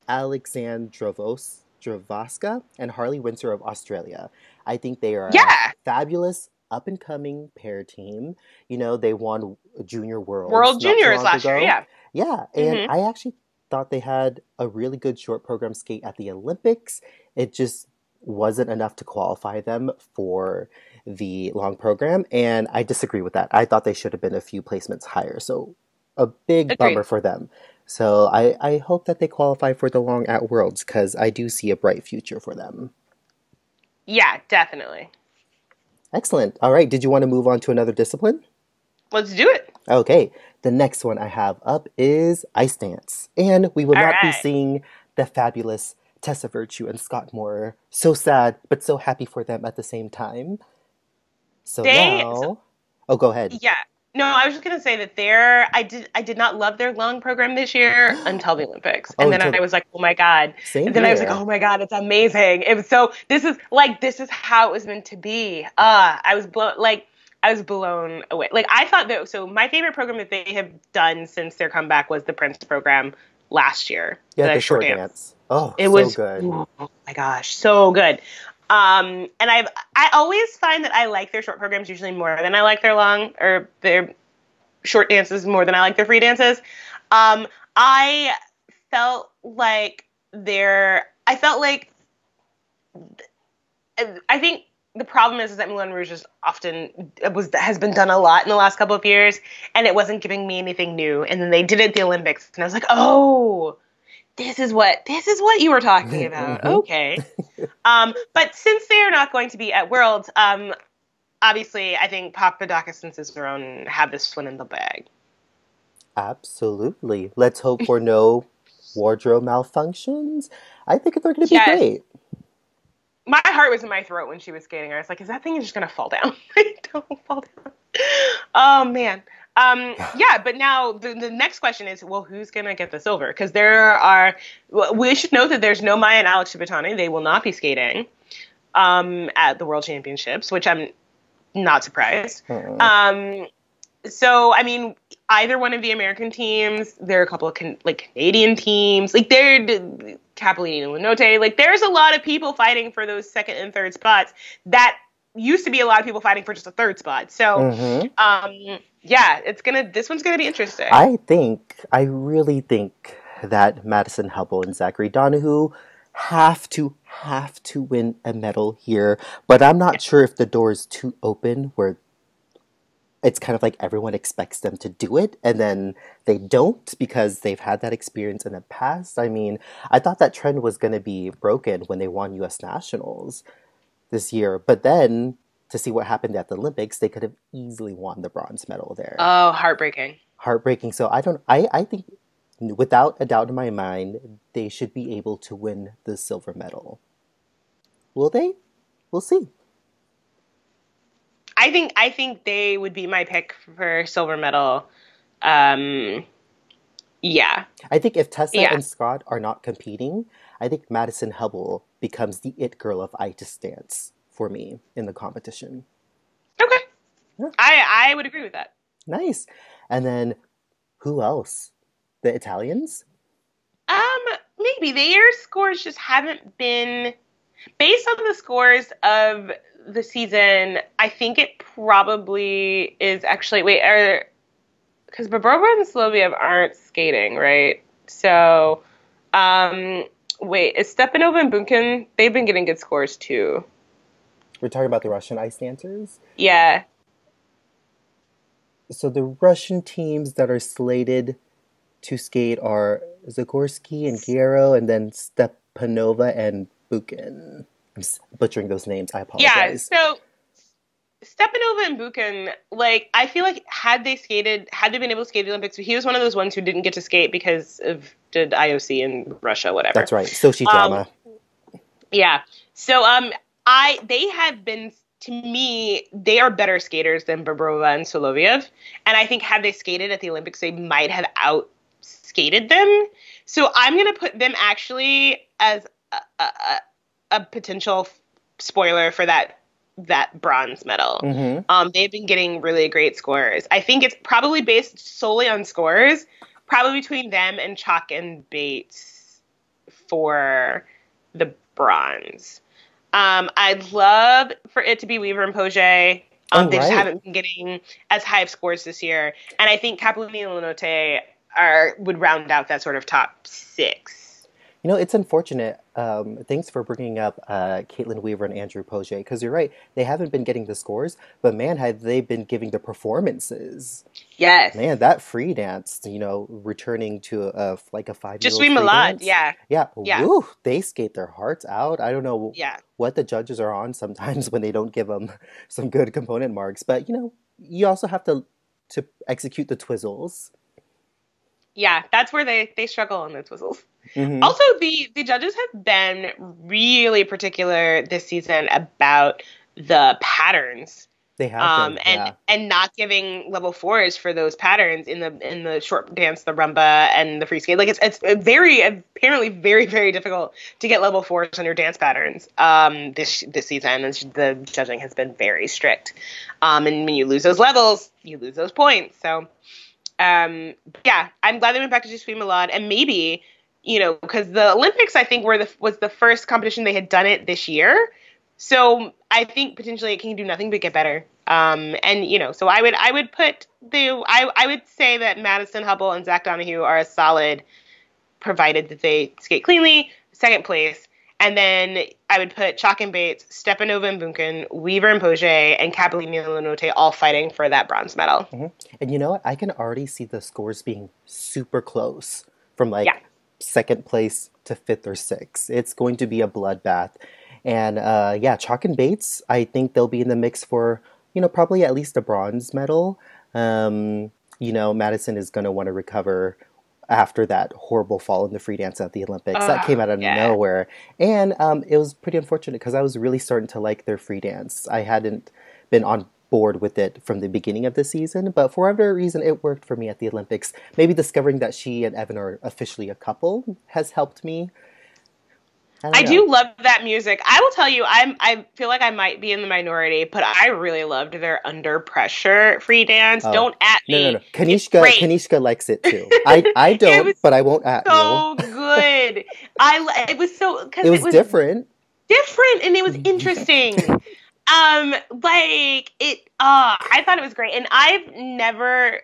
S1: Alexandrovoska and Harley Windsor of Australia. I think they are a
S2: Yeah,
S1: fabulous up and coming pair team. They won Junior Worlds
S2: World
S1: not too
S2: Juniors
S1: long
S2: last year.
S1: ago.
S2: Yeah.
S1: Yeah, and
S2: Hmm.
S1: I actually thought they had a really good short program skate at the Olympics. It just wasn't enough to qualify them for the long program, and I disagree with that. I thought they should have been a few placements higher, so a big bummer
S2: Agreed.
S1: for them. So I hope that they qualify for the long at Worlds because I do see a bright future for them.
S2: Yeah, definitely.
S1: Excellent. All right, did you want to move on to another discipline?
S2: Let's do it.
S1: Okay, the next one I have up is ice dance, and we will
S2: All
S1: not be
S2: right.
S1: seeing the fabulous Tessa Virtue and Scott Moore. So sad, but so happy for them at the same time. So
S2: They so
S1: now, oh, go ahead.
S2: Yeah. No, I was just gonna say that I did not love their long program this year until the Olympics.
S1: Oh,
S2: And then
S1: until
S2: I was like, oh my God.
S1: same
S2: And then I was like,
S1: here.
S2: oh my God, it's amazing. It was so this is how it was meant to be. I was blown away. Like I thought that so my favorite program that they have done since their comeback was the Prince program last year.
S1: Yeah,
S2: The
S1: the
S2: short
S1: short
S2: dance.
S1: dance. Oh,
S2: It
S1: so
S2: was,
S1: good.
S2: oh my gosh, so good. And I always find that I like their short programs usually more than I like their long or their short dances more than I like their free dances. I felt like I felt like I think the problem is that Moulin Rouge has been done a lot in the last couple of years, and it wasn't giving me anything new. And then they did it at the Olympics, and I was like, oh, this is what you were talking about.
S1: Hmm.
S2: Okay. But since they are not going to be at Worlds, obviously I think Papadakis and Cizeron have this one in the bag.
S1: Absolutely. Let's hope for no wardrobe malfunctions. I think they're going to be
S2: Yes.
S1: great.
S2: My heart was in my throat when she was skating. I was like, is that thing just going to fall down? Don't fall down. Oh, man. Yeah, but now the next question is, well, who's going to get the silver? Because we should note that there's no Maya and Alex Shibutani. They will not be skating at the World Championships, which I'm not surprised.
S1: Mm.
S2: So, I mean, either one of the American teams, there are a couple of Canadian teams. Like, Kaetlyn Osmond. Like, there's a lot of people fighting for those second and third spots that used to be a lot of people fighting for just a third spot. So, yeah, this one's gonna be interesting.
S1: I really think that Madison, Hubbell, and Zachary Donohue have to win a medal here, but I'm not sure if the door is too open where it's kind of like everyone expects them to do it and then they don't because they've had that experience in the past. I mean, I thought that trend was going to be broken when they won U.S. Nationals this year, but then to see what happened at the Olympics, they could have easily won the bronze medal there.
S2: Oh, heartbreaking.
S1: So I think without a doubt in my mind, they should be able to win the silver medal. Will they? We'll see.
S2: I think they would be my pick for silver medal. Yeah.
S1: I think if Tessa and Scott are not competing, I think Madison Hubbell becomes the it girl of ice dance for me in the competition.
S2: Okay.
S1: Yeah.
S2: I would agree with that.
S1: Nice. And then who else? The Italians?
S2: Maybe their scores just haven't been based on the scores of the season. I think it probably is actually because Bobrova and Soloviev aren't skating, right? So, is Stepanova and Bunkin? They've been getting good scores too.
S1: We're talking about the Russian ice dancers?
S2: Yeah.
S1: So the Russian teams that are slated to skate are Zagorsky and Guerrero, and then Stepanova and Bukin. I'm butchering those names. I apologize.
S2: Yeah, so Stepanova and Bukin, like, I feel like had they been able to skate the Olympics, he was one of those ones who didn't get to skate because of the IOC in Russia, whatever.
S1: That's right. Sochi drama.
S2: Yeah. So they have been, to me, they are better skaters than Bobrova and Soloviev. And I think had they skated at the Olympics, they might have out-skated them. So I'm going to put them actually as a potential spoiler for that bronze medal. Mm-hmm. They've been getting really great scores. I think it's probably based solely on scores, probably between them and Chalk and Bates for the bronze. I'd love for it to be Weaver and Poget. They just haven't been getting as high of scores this year. And I think Kaetlyn Osmond would round out that sort of top six.
S1: You know, it's unfortunate. Thanks for bringing up Caitlin Weaver and Andrew Poget, because you're right. They haven't been getting the scores, but man, have they been giving the performances.
S2: Yes.
S1: Man, that free dance, returning to a 5-year-old
S2: just
S1: free
S2: Milan,
S1: dance.
S2: Yeah.
S1: Woo, they skate their hearts out. I don't know what the judges are on sometimes when they don't give them some good component marks, but, you also have to execute the twizzles.
S2: Yeah, that's where they struggle on the twizzles.
S1: Mm-hmm.
S2: Also, the judges have been really particular this season about the patterns.
S1: They have been,
S2: and not giving level 4s for those patterns in the short dance, the rumba, and the free skate. Like it's apparently very, very difficult to get level 4s on your dance patterns this season. The judging has been very strict, and when you lose those levels, you lose those points. So. I'm glad they went back to just Milan, and maybe, because the Olympics, I think, was the first competition they had done it this year. So I think potentially it can do nothing but get better. So I would say that Madison, Hubbell, and Zach Donohue are a solid, provided that they skate cleanly, second place. And then I would put Chalk and Bates, Stepanova and Bunkin, Weaver and Poget, and Kaetlyn Osmond all fighting for that bronze medal.
S1: Mm-hmm. And you know what? I can already see the scores being super close from second place to 5th or 6th. It's going to be a bloodbath. And Chalk and Bates, I think they'll be in the mix for, probably at least a bronze medal. Madison is going to want to recover after that horrible fall in the free dance at the Olympics. That came out of nowhere. And it was pretty unfortunate because I was really starting to like their free dance. I hadn't been on board with it from the beginning of the season, but for whatever reason, it worked for me at the Olympics. Maybe discovering that she and Evan are officially a couple has helped me. I
S2: do love that music. I will tell you, I feel like I might be in the minority, but I really loved their Under Pressure free dance. Don't at me.
S1: No. Kanishka likes it too. I don't, but I won't at you.
S2: So good. did. It was so, because
S1: it was different.
S2: Different, and it was interesting. Like it. I thought it was great, and I've never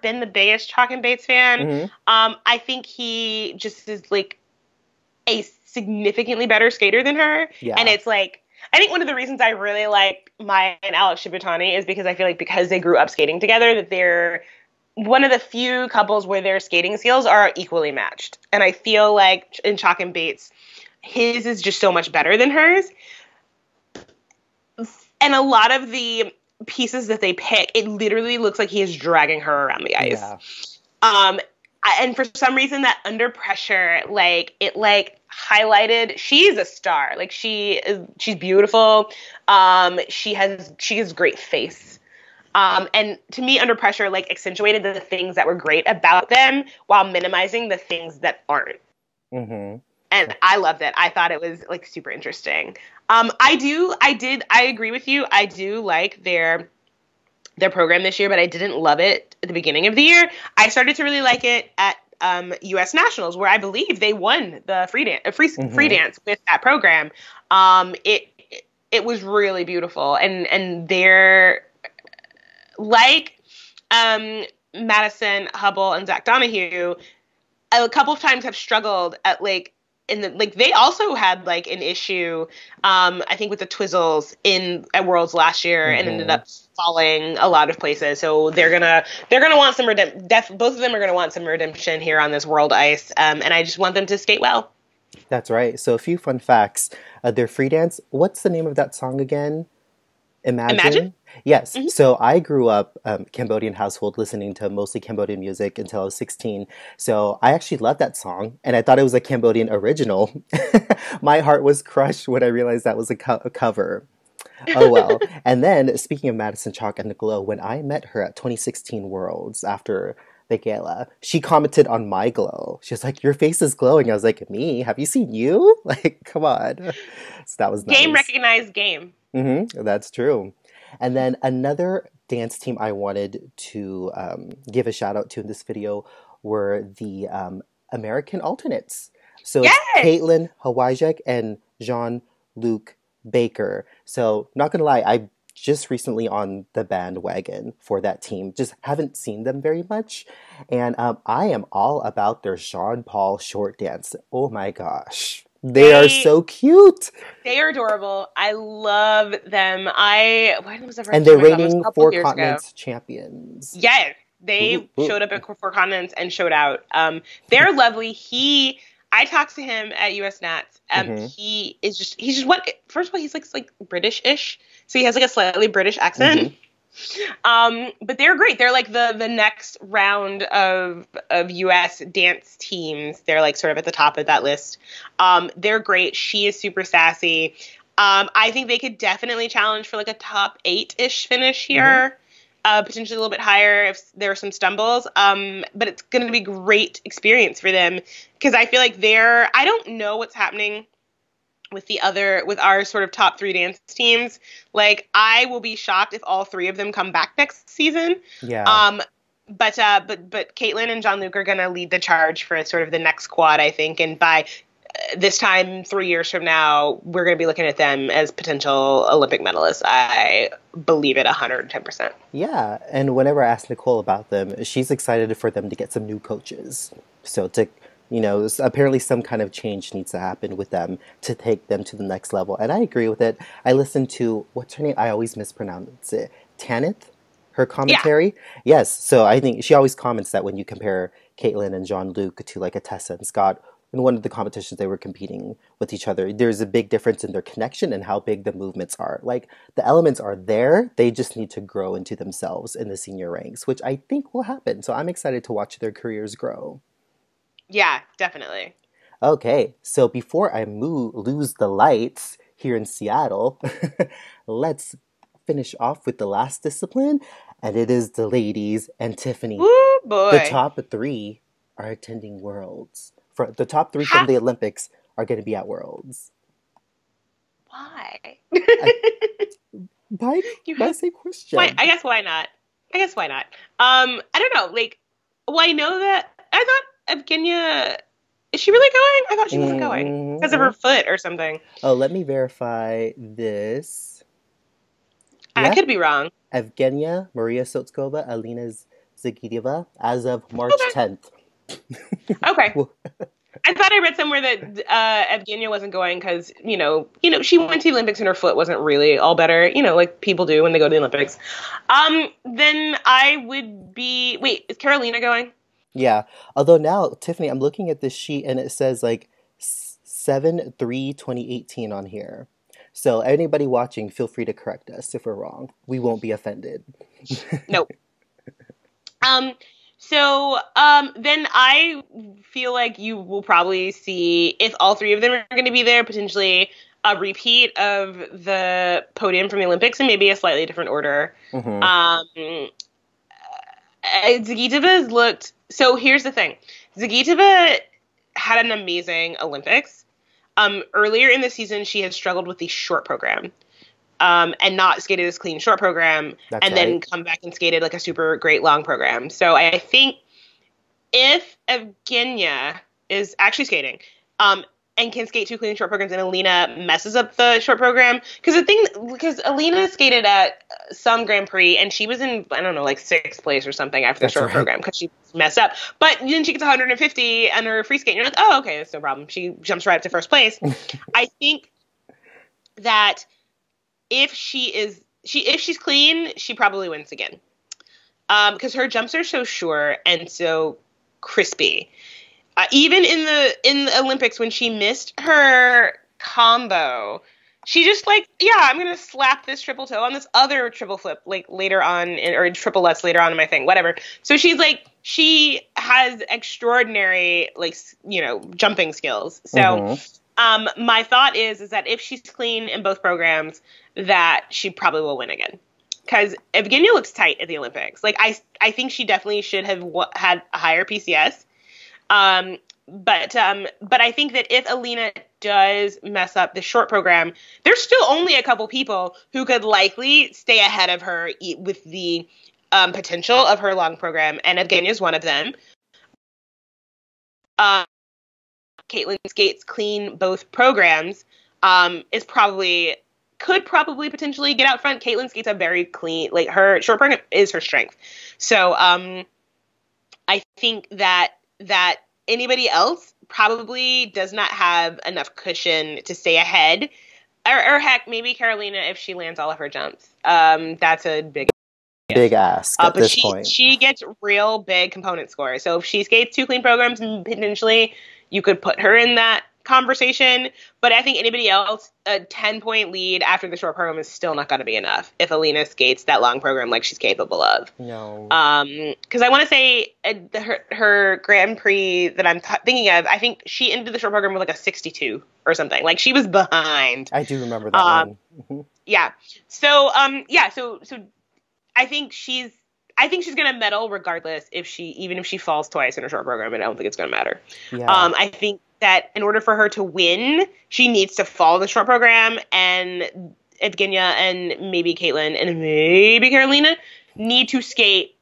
S2: been the biggest Chalk and Bates fan.
S1: Mm-hmm.
S2: I think he just is like a significantly better skater than her,
S1: Yeah.
S2: and it's like, I think one of the reasons I really like Maya and Alex Shibutani is because I feel like because they grew up skating together, that they're one of the few couples where their skating skills are equally matched. And I feel like in Chalk and Bates, his is just so much better than hers. And a lot of the pieces that they pick, it literally looks like he is dragging her around the ice.
S1: Yeah.
S2: And for some reason, that under pressure, like it highlighted, she's a star. Like she's beautiful. She has great face. And to me, under pressure, like accentuated the things that were great about them while minimizing the things that aren't.
S1: Mm-hmm.
S2: And I loved it. I thought it was like super interesting. I agree with you. I do like their program this year, but I didn't love it at the beginning of the year. I started to really like it at U.S. Nationals, where I believe they won the free dance with that program. It was really beautiful, and they're like Madison, Hubbell, and Zach Donohue. A couple of times have struggled at they also had like an issue, I think with the Twizzles at Worlds last year, and ended up falling a lot of places. So they're gonna want some both of them are gonna want some redemption here on this world ice. And I just want them to skate well.
S1: That's right. So a few fun facts. Their free dance. What's the name of that song again? Imagine? Yes. Mm-hmm. So I grew up Cambodian household, listening to mostly Cambodian music until I was 16. So I actually loved that song, and I thought it was a Cambodian original. My heart was crushed when I realized that was a cover. Oh, well. And then, speaking of Madison Chalk and the glow, when I met her at 2016 Worlds after the gala, she commented on my glow. She was like, "Your face is glowing." I was like, "Me? Have you seen you?" Like, come on. So that was nice.
S2: Game recognized game.
S1: Mm-hmm, that's true. And then another dance team I wanted to give a shout out to in this video were the American alternates. So
S2: yes!
S1: It's Caitlyn Hawajek and Jean-Luc Baker. So not gonna lie, I just recently on the bandwagon for that team. Just haven't seen them very much. And I am all about their Jean Paul short dance. Oh my gosh. They are so cute.
S2: They are adorable. I love them. When was the first
S1: and they're
S2: time I saw them?
S1: reigning Four Continents champions.
S2: Yes, they showed up at Four Continents and showed out. They're lovely. I talked to him at US Nats. He's just what? First of all, he's like British-ish, so he has like a slightly British accent. But they're great. They're like the next round of US dance teams. They're like sort of at the top of that list. They're great. She is super sassy. I think they could definitely challenge for like a top 8-ish finish here. Potentially a little bit higher if there are some stumbles. But it's going to be great experience for them, because I feel like I don't know what's happening with our sort of top 3 dance teams. Like, I will be shocked if all 3 of them come back next season.
S1: Yeah.
S2: But Caitlyn and Jean-Luc are going to lead the charge for sort of the next quad, I think. And by this time, 3 years from now, we're going to be looking at them as potential Olympic medalists. I believe it 110%.
S1: Yeah. And whenever I ask Nicole about them, she's excited for them to get some new coaches. So apparently some kind of change needs to happen with them to take them to the next level. And I agree with it. I listened to, what's her name? I always mispronounce it. Tanith? Her commentary? Yeah. Yes. So I think she always comments that when you compare Caitlyn and Jean-Luc to like a Tessa and Scott, in one of the competitions they were competing with each other, there's a big difference in their connection and how big the movements are. Like, the elements are there, they just need to grow into themselves in the senior ranks, which I think will happen. So I'm excited to watch their careers grow.
S2: Yeah, definitely.
S1: Okay, so before I lose the lights here in Seattle, let's finish off with the last discipline, and it is the ladies and Tiffany.
S2: Ooh, boy.
S1: The top 3 are attending Worlds. The top 3 from the Olympics are going to be at Worlds.
S2: Why?
S1: That's a question.
S2: I guess why not? I don't know. Like, well, I know that I thought Evgenia Is she really going? I thought she wasn't going because of
S1: Mm-hmm.
S2: her foot or something.
S1: Oh, let me verify this.
S2: I
S1: Yeah,
S2: could be wrong.
S1: Evgenia Maria Sotskova, Alina Zagitova, as of March
S2: Okay.
S1: 10th.
S2: Okay.
S1: Well,
S2: I thought I read somewhere that Evgenia wasn't going because she went to the Olympics and her foot wasn't really all better, like people do when they go to the Olympics. Then I would be. Wait, is Carolina going?
S1: yeah. Although now, Tiffany, I'm looking at this sheet and it says like 7/3/2018 on here. So anybody watching, feel free to correct us if we're wrong. We won't be offended.
S2: Nope. Um, then I feel like you will probably see, if all three of them are going to be there, potentially a repeat of the podium from the Olympics and maybe a slightly different order.
S1: Hmm.
S2: Zagitova's looked. So here's the thing: Zagitova had an amazing Olympics. Earlier in the season, she had struggled with the short program. And not skated this clean short program,
S1: That's
S2: and
S1: right.
S2: then come back and skated like a super great long program. So I think if Evgenia is actually skating, and can skate two clean short programs, and Alina messes up the short program, because Alina skated at some Grand Prix and she was in, I don't know, like sixth place or something after the
S1: That's
S2: short
S1: right.
S2: program because she messed up. But then she gets 150 on her free skate, and you're like, oh, okay, that's no problem. She jumps right up to first place. I think that if she's clean, she probably wins again. Because her jumps are so sure and so crispy. Even in the Olympics when she missed her combo, she just like, yeah, I'm gonna slap this triple toe on this other triple flip like later on, or triple lutz later on in my thing, whatever. So she has extraordinary jumping skills. So. My thought is that if she's clean in both programs, that she probably will win again. Because Evgenia looks tight at the Olympics. Like I think she definitely should have had a higher PCS. But I think that if Alina does mess up the short program, there's still only a couple people who could likely stay ahead of her with the potential of her long program, and Evgenia is one of them. Caitlyn skates clean both programs, could probably potentially get out front. Caitlyn skates a very clean, like her short program is her strength. So I think that anybody else probably does not have enough cushion to stay ahead. Or heck, maybe Carolina if she lands all of her jumps. That's a big
S1: ask at
S2: but
S1: this point.
S2: she gets real big component score. So if she skates two clean programs, potentially you could put her in that conversation. But I think anybody else, a 10-point lead after the short program is still not going to be enough if Alina skates that long program like she's capable of.
S1: No.
S2: Because I want to say her Grand Prix that I'm thinking of, I think she ended the short program with like a 62 or something. Like she was behind.
S1: I do remember that one.
S2: Yeah. So I think she's going to medal regardless even if she falls twice in her short program, and I don't think it's going to matter.
S1: Yeah.
S2: I think that in order for her to win, she needs to follow the short program, and Evgenia and maybe Caitlyn and maybe Carolina need to skate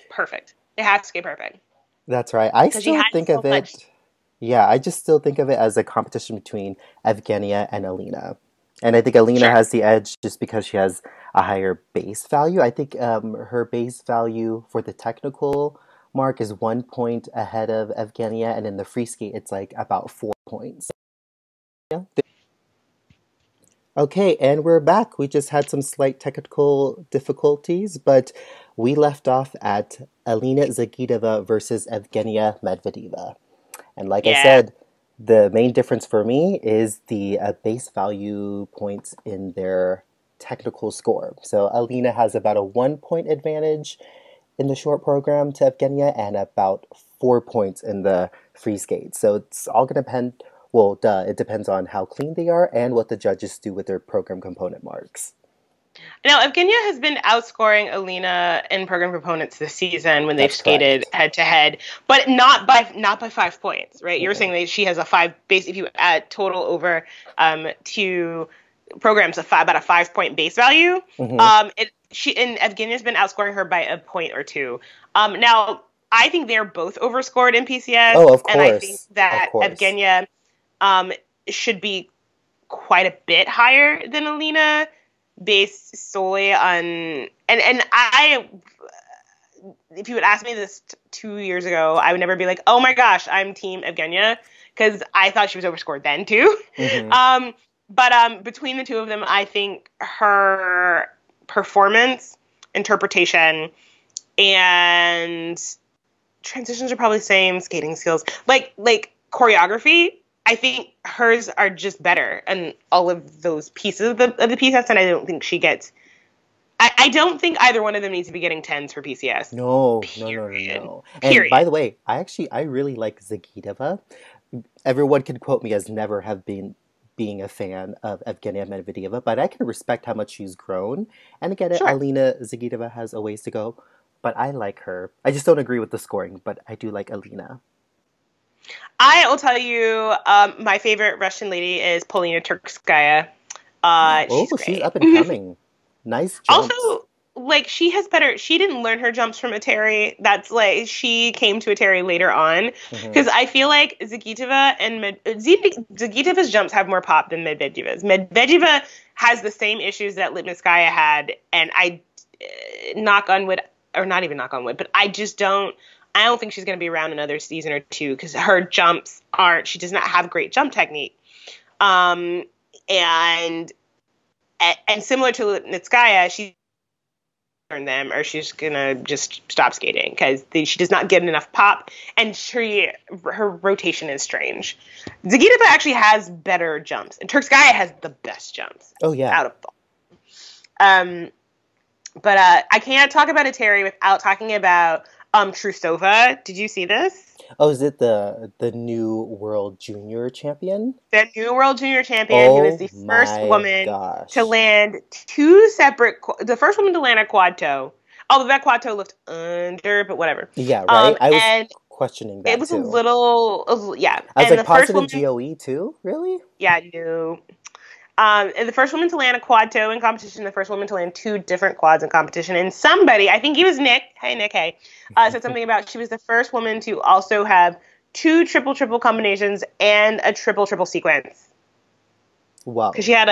S2: perfect. They have to skate perfect.
S1: That's right. I still think of it. Yeah, I just still think of it as a competition between Evgenia and Alina. And I think Alina has the edge just because she has a higher base value. I think her base value for the technical mark is 1 point ahead of Evgenia, and in the free skate, it's like about 4 points. Yeah. Okay, and we're back. We just had some slight technical difficulties, but we left off at Alina Zagitova versus Evgenia Medvedeva. And like I said, the main difference for me is the base value points in their technical score. So Alina has about a 1 point advantage in the short program to Evgenia and about 4 points in the free skate. So it's all going to depend, it depends on how clean they are and what the judges do with their program component marks.
S2: Now, Evgenia has been outscoring Alina in program components this season when they've skated head-to-head, but not by 5 points, right? You're saying that she has a 5 base, if you add total over two programs, about a 5 point base value. And Evgenia's been outscoring her by a point or two. Now, I think they're both overscored in PCS.
S1: Oh, of
S2: And I think
S1: course. Of
S2: that
S1: course.
S2: Evgenia should be quite a bit higher than Alina, based solely on and I. If you would ask me this 2 years ago, I would never be like, oh my gosh, I'm Team Evgenia, because I thought she was overscored then too.
S1: Mm-hmm.
S2: But between the two of them, I think her performance, interpretation, and transitions are probably the same, skating skills, like choreography, I think hers are just better and all of those pieces of the PCS, and I don't think she gets. I don't think either one of them needs to be getting 10s for PCS.
S1: No.
S2: Period.
S1: And by
S2: Period.
S1: the way, I really like Zagitova. Everyone can quote me as never have been being a fan of Evgenia Medvedeva, but I can respect how much she's grown. And again,
S2: Sure.
S1: Alina Zagitova has a ways to go, but I like her. I just don't agree with the scoring, but I do like Alina.
S2: I will tell you, my favorite Russian lady is Polina Turkskaya. She's
S1: She's
S2: great.
S1: up and coming. Nice jumps.
S2: Also, like, she didn't learn her jumps from Atari. That's like, she came to Atari later on.
S1: Hmm.
S2: Because I feel like Zagitova's jumps have more pop than Medvedeva's. Medvedeva has the same issues that Lipnitskaya had, and knock on wood, or not even knock on wood, but I don't think she's going to be around another season or two, because her jumps she does not have great jump technique. And similar to Lipnitskaya, she learn them, or she's gonna just stop skating, because she does not get enough pop, and her rotation is strange. Zagitova actually has better jumps, and Turkskaya has the best jumps.
S1: Oh yeah.
S2: Out of all. But I can't talk about Atari without talking about Trusova. Did you see this?
S1: Oh, is it the new world junior champion?
S2: The new world junior champion, who is the first woman to land the first woman to land a quad toe. Although that quad toe looked under, but whatever.
S1: Yeah, right? I was questioning that,
S2: it was
S1: too.
S2: yeah.
S1: I was
S2: and
S1: like, positive GOE, too? Really?
S2: Yeah, no. And the first woman to land a quad toe in competition, the first woman to land 2 different quads in competition. And somebody, I think he was Nick, hey Nick, hey, said something about she was the first woman to also have 2 triple combinations and a triple sequence.
S1: Wow.
S2: Because she had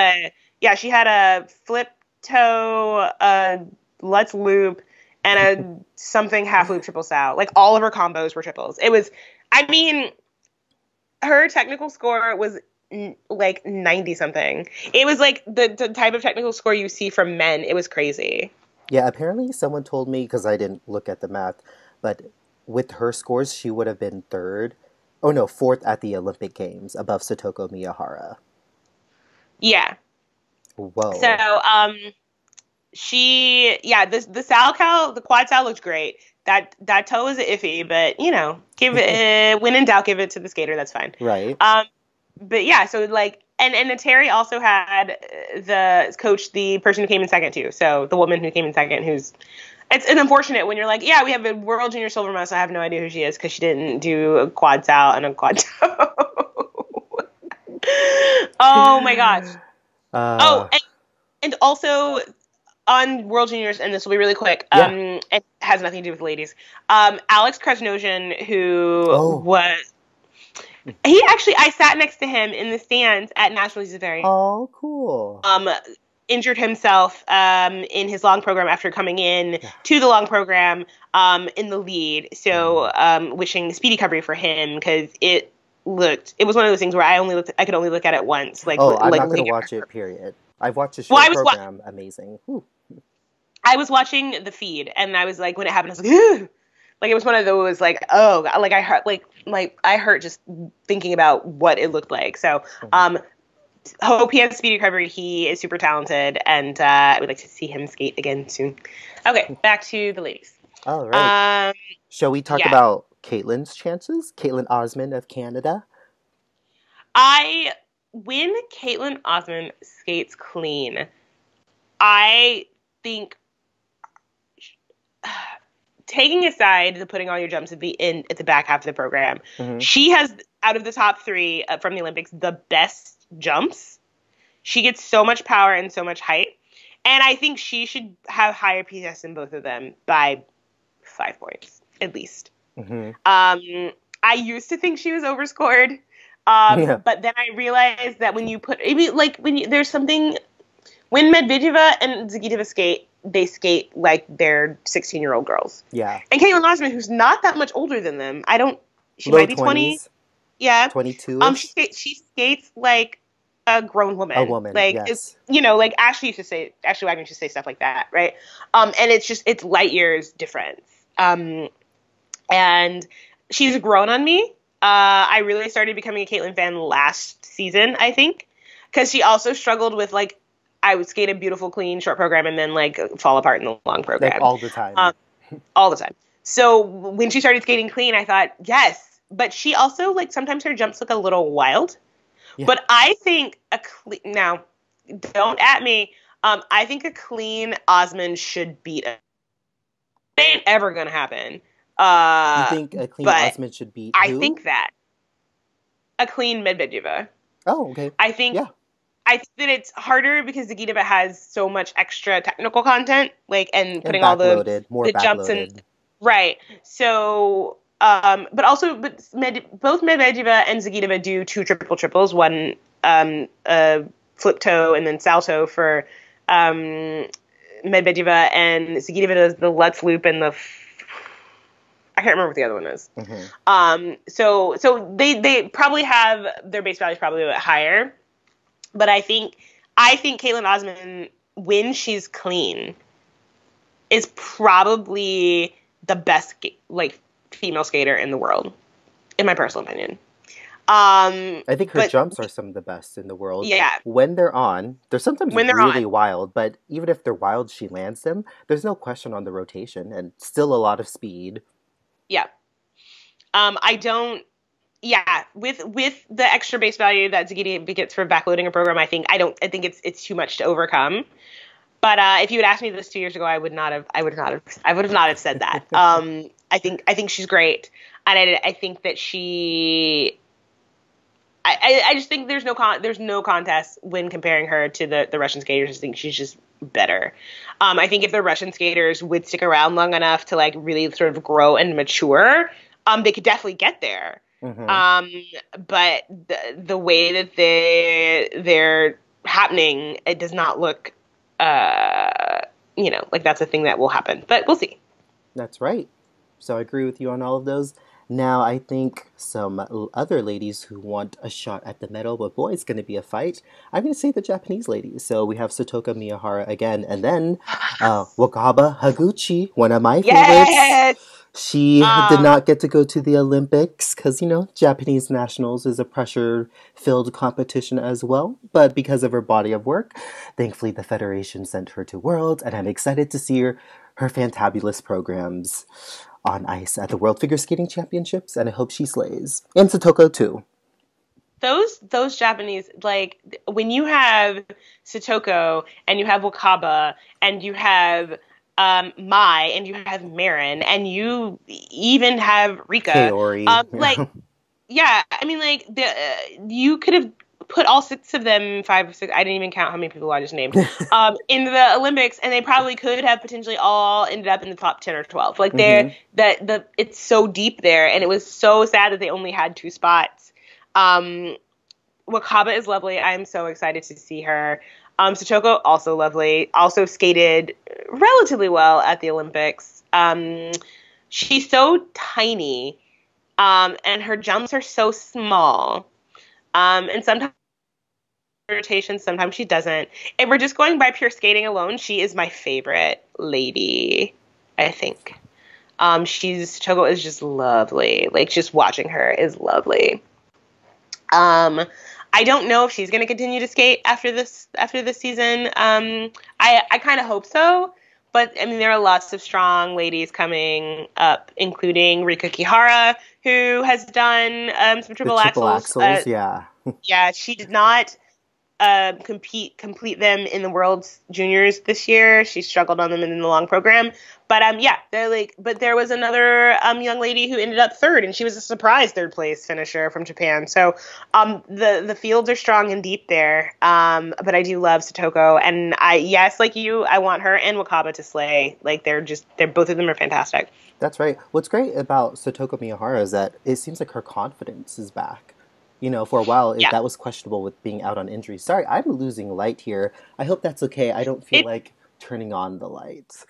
S2: a flip toe, a Lutz loop, and a something half loop triple sow. Like, all of her combos were triples. It was, her technical score was like 90 something. It was like the type of technical score you see from men. It was crazy.
S1: Yeah, apparently someone told me, because I didn't look at the math, but with her scores, she would have been fourth at the Olympic Games, above Satoko Miyahara.
S2: Yeah.
S1: Whoa.
S2: So, the quad sow looked great. That toe was iffy, but, give it, when in doubt, give it to the skater. That's fine.
S1: Right.
S2: But yeah, so like, and Atari also had the coach, the person who came in second too. So the woman who came in second, it's unfortunate when you're like, yeah, we have a world junior silver medalist. I have no idea who she is, because she didn't do a quad sow and a quad toe. Oh my gosh. And also on World Juniors, and this will be really quick, it has nothing to do with ladies. Alex Krasnosian, who I sat next to him in the stands at National Cizeron.
S1: Oh, cool.
S2: Injured himself in his long program after coming in to the long program in the lead. So wishing speedy recovery for him, because it was one of those things where I could only look at it once. Like,
S1: I'm not going to watch it, period. I've watched the show program. Amazing. Whew.
S2: I was watching the feed, and I was like, when it happened, I was like, ugh! Like, it was one of those, like, oh, like, I hurt just thinking about what it looked like. So, hope he has speedy recovery. He is super talented, and I would like to see him skate again soon. Okay, back to the ladies.
S1: All right. Shall we talk about Caitlyn's chances? Caitlyn Osmond of Canada.
S2: When Caitlyn Osmond skates clean, I think, taking aside the putting all your jumps at the back half of the program, she has, out of the top 3 from the Olympics, the best jumps. She gets so much power and so much height, and I think she should have higher PS in both of them by 5 points at least.
S1: Mm-hmm.
S2: I used to think she was overscored.
S1: Yeah.
S2: But then I realized that when you put, there's something, when Medvedeva and Zagitova skate, they skate like they're 16-year-old girls.
S1: Yeah.
S2: And Caitlyn Osmond, who's not that much older than them, she
S1: Low
S2: might be 20.
S1: 20s,
S2: Yeah.
S1: 22-ish.
S2: She skates like a grown woman.
S1: A woman,
S2: Like,
S1: yes.
S2: it's, like Ashley Wagner used to say stuff like that, right? And it's light years difference. And she's grown on me. I really started becoming a Caitlyn fan last season, I think, because she also struggled with, like, I would skate a beautiful, clean, short program and then, like, fall apart in the long program.
S1: Like all the time.
S2: All the time. So when she started skating clean, I thought, yes. But she also, like, sometimes her jumps look a little wild. Yeah. But I think now, don't at me. I think a clean Osmond should beat it. It ain't ever going to happen.
S1: You think a clean Osmond should beat who?
S2: I think that. A clean Medvedeva.
S1: Oh, okay.
S2: I think that it's harder because Zagitova has so much extra technical content, like, and putting all the jumps in. Right. So, both Medvedeva and Zagitova do 2 triple-triples, one flip toe and then salto for Medvedeva, and Zagitova does the Let's Loop and the I can't remember what the other one is. Mm-hmm. So they probably have their base value is probably a bit higher, but I think Caitlyn Osmond, when she's clean, is probably the best female skater in the world, in my personal opinion.
S1: I think her jumps are some of the best in the world.
S2: Yeah.
S1: When they're on, they're sometimes really wild, but even if they're wild, she lands them. There's no question on the rotation, and still a lot of speed.
S2: Yeah. With the extra base value that Zagitova gets for backloading a program, I think it's too much to overcome. But if you had asked me this 2 years ago, I would not have said that. I think she's great, and I think that she. I just think there's no contest when comparing her to the Russian skaters. I think she's just better. I think if the Russian skaters would stick around long enough to, like, really sort of grow and mature, they could definitely get there. Mm-hmm. But the way that they're happening, it does not look, like that's a thing that will happen. But we'll see.
S1: That's right. So I agree with you on all of those. Now, I think some other ladies who want a shot at the medal, but boy, it's going to be a fight. I'm going to say the Japanese ladies. So we have Satoka Miyahara again, and then Wakaba Higuchi, one of my favorites. She did not get to go to the Olympics because, Japanese nationals is a pressure-filled competition as well. But because of her body of work, thankfully the Federation sent her to Worlds, and I'm excited to see her fantabulous programs on ice at the World Figure Skating Championships, and I hope she slays. And Satoko too.
S2: Those Japanese, like, when you have Satoko and you have Wakaba and you have Mai and you have Marin and you even have Rika,
S1: Kaori,
S2: you could have put all 6 of them, 5 or 6, I didn't even count how many people I just named, in the Olympics, and they probably could have potentially all ended up in the top 10 or 12. Like, it's so deep there, and it was so sad that they only had 2 spots. Wakaba is lovely. I'm so excited to see her. Satoko, also lovely. Also skated relatively well at the Olympics. She's so tiny, and her jumps are so small. And sometimes rotation, sometimes she doesn't. If we're just going by pure skating alone, she is my favorite lady, I think. Choco is just lovely. Like, just watching her is lovely. I don't know if she's going to continue to skate after this season. I kind of hope so. But, I mean, there are lots of strong ladies coming up, including Rika Kihara, who has done some triple axels.
S1: Yeah.
S2: Yeah, she did not complete them in the World's Juniors this year. She struggled on them in the long program. But but there was another young lady who ended up third, and she was a surprise third place finisher from Japan. So the fields are strong and deep there. But I do love Satoko, and like you, I want her and Wakaba to slay. Like they're both of them are fantastic.
S1: That's right. What's great about Satoko Miyahara is that it seems like her confidence is back. For a while, that was questionable with being out on injury. Sorry, I'm losing light here. I hope that's okay. I don't feel like turning on the lights.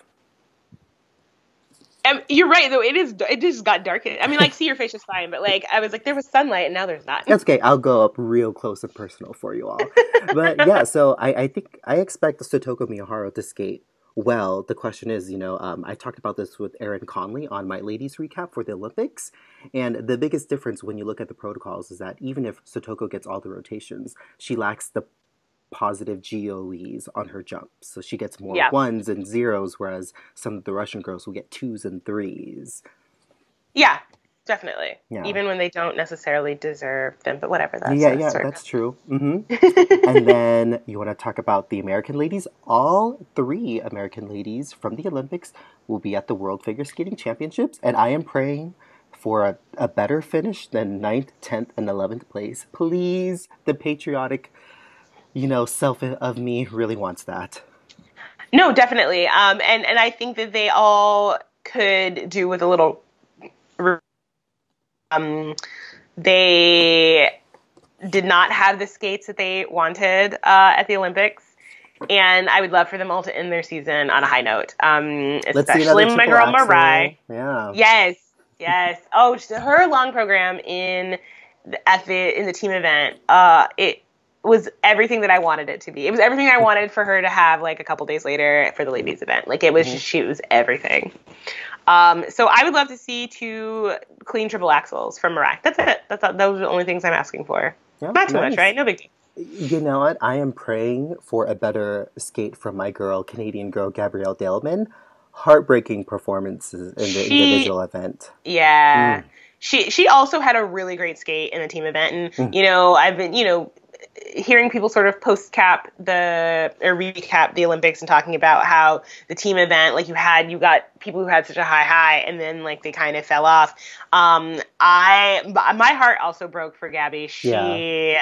S2: You're right, though. It just got dark. I mean, see your face is fine, but I was like, there was sunlight, and now there's not.
S1: That's okay. I'll go up real close and personal for you all. But yeah, so I think I expect Satoko Miyahara to skate well. The question is, I talked about this with Erin Conley on my ladies recap for the Olympics, and the biggest difference when you look at the protocols is that even if Satoko gets all the rotations, she lacks the positive GOEs on her jumps. So she gets more ones and zeros, whereas some of the Russian girls will get twos and threes.
S2: Yeah, definitely. Yeah. Even when they don't necessarily deserve them, but whatever.
S1: That's true. Mm-hmm. And then you want to talk about the American ladies. All 3 American ladies from the Olympics will be at the World Figure Skating Championships, and I am praying for a better finish than 9th, 10th, and 11th place. Please, the patriotic self of me really wants that.
S2: No, definitely. And I think that they all could do with a little. They did not have the skates that they wanted at the Olympics, and I would love for them all to end their season on a high note. Especially my girl Mariah.
S1: Yeah.
S2: Yes. Oh, her long program in the team event. It was everything that I wanted it to be. It was everything I wanted for her to have a couple days later for the ladies event. It was she was everything. So I would love to see 2 clean triple axels from Mariah. That's it. Those are the only things I'm asking for. Yeah, not too much, right? No big deal.
S1: You know what? I am praying for a better skate from my Canadian girl, Gabrielle Daleman. Heartbreaking performances in the individual event.
S2: Yeah. She also had a really great skate in the team event. And, I've been, hearing people sort of recap the Olympics and talking about how the team event, you got people who had such a high, and then they kind of fell off. My heart also broke for Gabby. She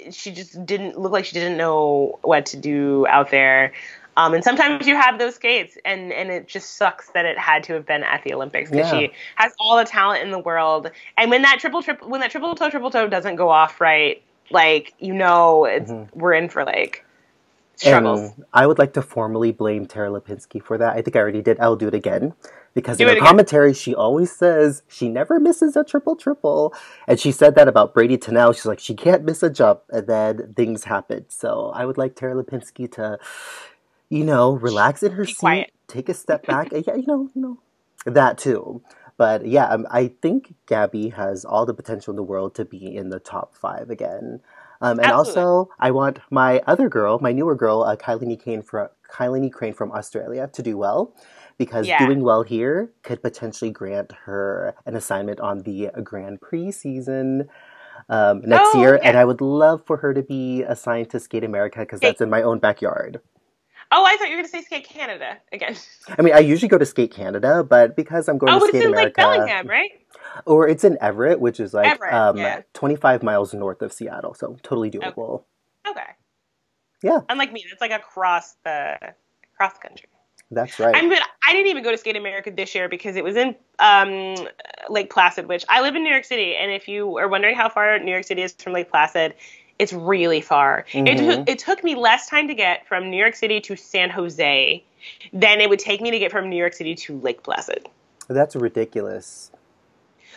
S2: just didn't look like she didn't know what to do out there. And sometimes you have those skates, and it just sucks that it had to have been at the Olympics because she has all the talent in the world. And when that triple toe doesn't go off right, we're in for struggles.
S1: And I would like to formally blame Tara Lipinski for that. I think I already did. I'll do it again. Because in her commentary, she always says she never misses a triple. And she said that about Brady Tennell. She's like, she can't miss a jump. And then things happen. So I would like Tara Lipinski to, relax in her seat. Quiet. Take a step back. That too. But yeah, I think Gabby has all the potential in the world to be in the top 5 again. And also, I want my other girl, my newer girl, Kaetlyn Crane from Australia, to do well. Because doing well here could potentially grant her an assignment on the Grand Prix season next year. Yeah. And I would love for her to be assigned to Skate America because that's in my own backyard.
S2: Oh, I thought you were going to say Skate Canada again.
S1: I mean, I usually go to Skate Canada, but because I'm going to Skate America... Oh, but it's in
S2: Bellingham, right?
S1: Or it's in Everett, which is 25 miles north of Seattle, so totally doable.
S2: Okay.
S1: Yeah.
S2: Unlike me, that's across the country.
S1: That's right.
S2: I didn't even go to Skate America this year because it was in Lake Placid, which I live in New York City, and if you are wondering how far New York City is from Lake Placid, it's really far. Mm-hmm. It took me less time to get from New York City to San Jose than it would take me to get from New York City to Lake Placid.
S1: That's ridiculous.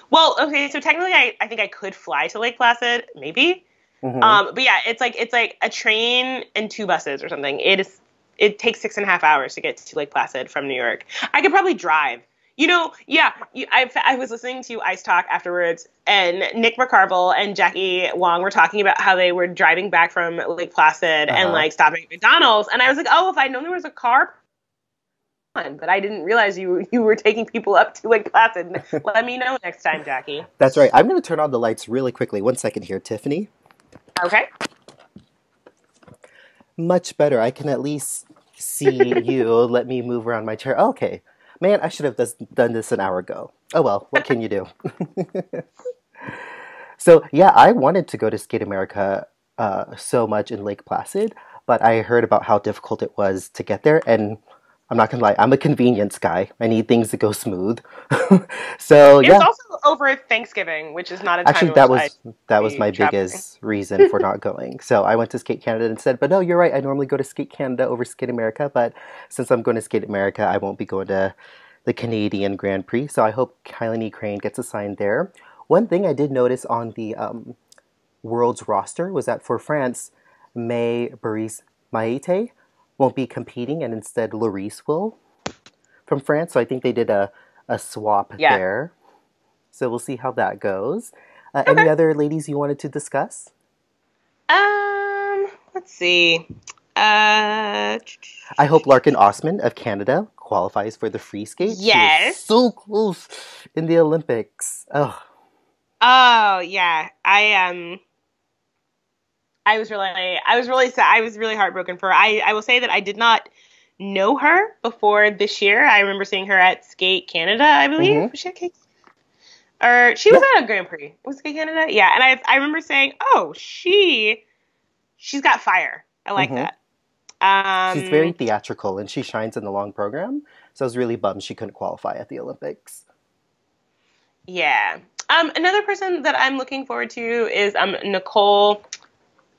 S2: Well, okay, so technically I think I could fly to Lake Placid, maybe. Mm-hmm. But yeah, it's like a train and 2 buses or something. It takes 6.5 hours to get to Lake Placid from New York. I could probably drive. I was listening to Ice Talk afterwards, and Nick McCarville and Jackie Wong were talking about how they were driving back from Lake Placid and stopping at McDonald's. And I was like, oh, if I'd known there was a car, but I didn't realize you were taking people up to Lake Placid. Let me know next time, Jackie.
S1: That's right. I'm going to turn on the lights really quickly. 1 second here, Tiffany.
S2: Okay.
S1: Much better. I can at least see you. Let me move around my chair. Okay. Man, I should have done this an hour ago. Oh well, what can you do? So, yeah, I wanted to go to Skate America so much in Lake Placid, but I heard about how difficult it was to get there, and I'm not gonna lie, I'm a convenience guy. I need things to go smooth. So,
S2: It was
S1: yeah,
S2: also over Thanksgiving, which is not a time
S1: actually,
S2: in which I'd
S1: that was
S2: be
S1: my
S2: traveling.
S1: biggest reason for not going. So I went to Skate Canada instead. But no, you're right. I normally go to Skate Canada over Skate America, but since I'm going to Skate America, I won't be going to the Canadian Grand Prix. So I hope Kylie Crane gets assigned there. One thing I did notice on the world's roster was that for France, May Baris Maite won't be competing, and instead Larice will from France. So I think they did a swap
S2: Yeah.
S1: there. So we'll see how that goes. Any
S2: Okay.
S1: other ladies you wanted to discuss?
S2: Let's see. Uh,
S1: I hope Larkin Osmond of Canada qualifies for the free skate. She is
S2: yes.
S1: so close in the Olympics. Oh,
S2: Oh yeah. I was really sad. I was really heartbroken for her. I will say that I did not know her before this year. I remember seeing her at Skate Canada, I believe.
S1: mm-hmm.
S2: Was she at Skate? Or she was
S1: Yeah.
S2: at a Grand Prix. Was it Skate Canada? Yeah. And I remember saying, oh, she's got fire. I like
S1: Mm-hmm.
S2: that.
S1: She's very theatrical and she shines in the long program. So I was really bummed she couldn't qualify at the Olympics.
S2: Yeah. Another person that I'm looking forward to is Nicole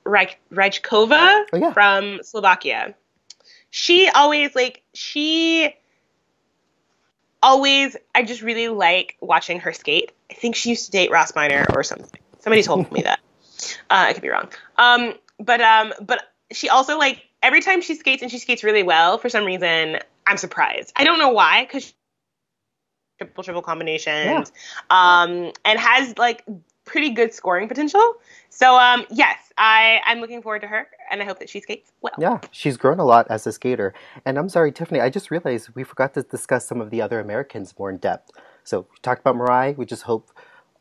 S2: Rajkova
S1: Oh, yeah.
S2: from Slovakia. I just really like watching her skate. I think she used to date Ross Minor or something. Somebody told me that. I could be wrong. But she also, like, every time she skates and she skates really well, for some reason, I'm surprised. I don't know why, because triple combinations, and has like pretty good scoring potential. So yes, I'm looking forward to her, and I hope that she skates well.
S1: Yeah, she's grown a lot as a skater. And I'm sorry, Tiffany, I just realized we forgot to discuss some of the other Americans more in depth. So we talked about Mariah. We just hope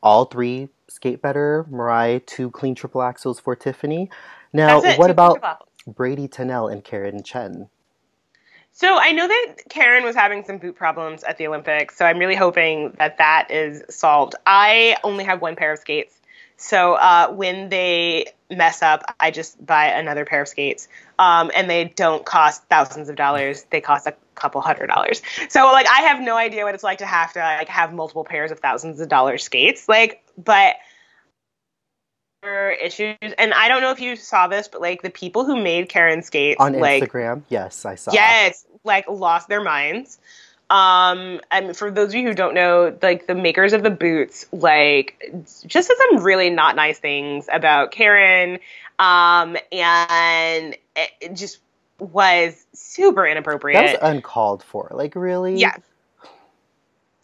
S1: all three skate better. Mariah, 2 clean triple axels for Tiffany. Now,
S2: That's it.
S1: what
S2: Two
S1: about
S2: triple.
S1: Brady Tennell and Karen Chen?
S2: So I know that Karen was having some boot problems at the Olympics, so I'm really hoping that that is solved. I only have one pair of skates, so when they mess up, I just buy another pair of skates, and they don't cost thousands of dollars. They cost a couple $100. So like I have no idea what it's like to like have multiple pairs of thousands of dollars skates, but issues, and I don't know if you saw this, but like the people who made Karen skates
S1: On
S2: like
S1: Instagram? Yes, I saw.
S2: yes, like lost their minds. And for those of you who don't know, like the makers of the boots, like just said some really not nice things about Karen. And it just was super inappropriate.
S1: That was uncalled for. Like, really?
S2: Yeah.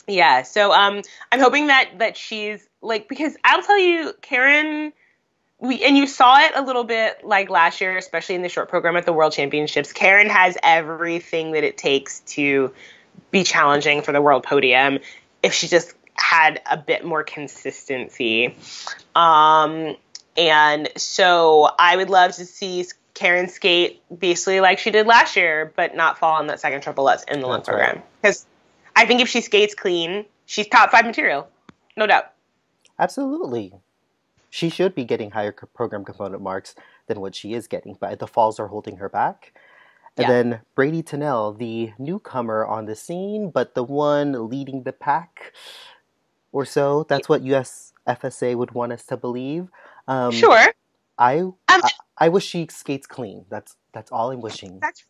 S2: Yeah. So, I'm hoping that she's like, because I'll tell you, Karen, and you saw it a little bit like last year, especially in the short program at the World Championships. Karen has everything that it takes to be challenging for the world podium if she just had a bit more consistency. And so I would love to see Karen skate basically like she did last year, but not fall on that second triple Lutz in the long program. Because I think if she skates clean, she's top 5 material. No doubt.
S1: Absolutely. She should be getting higher program component marks than what she is getting, but the falls are holding her back. And then Brady Tennell, the newcomer on the scene, but the one leading the pack or so. That's what USFSA would want us to believe.
S2: Sure.
S1: I wish she skates clean. That's all I'm wishing.
S2: That's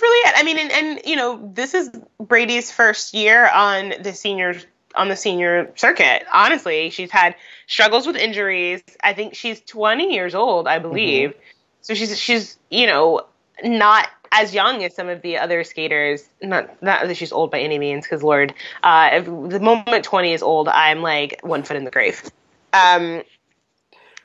S2: really it. I mean, and you know, this is Brady's first year on the senior circuit. Honestly, she's had struggles with injuries. I think she's 20 years old, I believe. Mm-hmm. So she's you know, not as young as some of the other skaters. Not that she's old by any means, because Lord, if the moment 20 is old, I'm like 1 foot in the grave.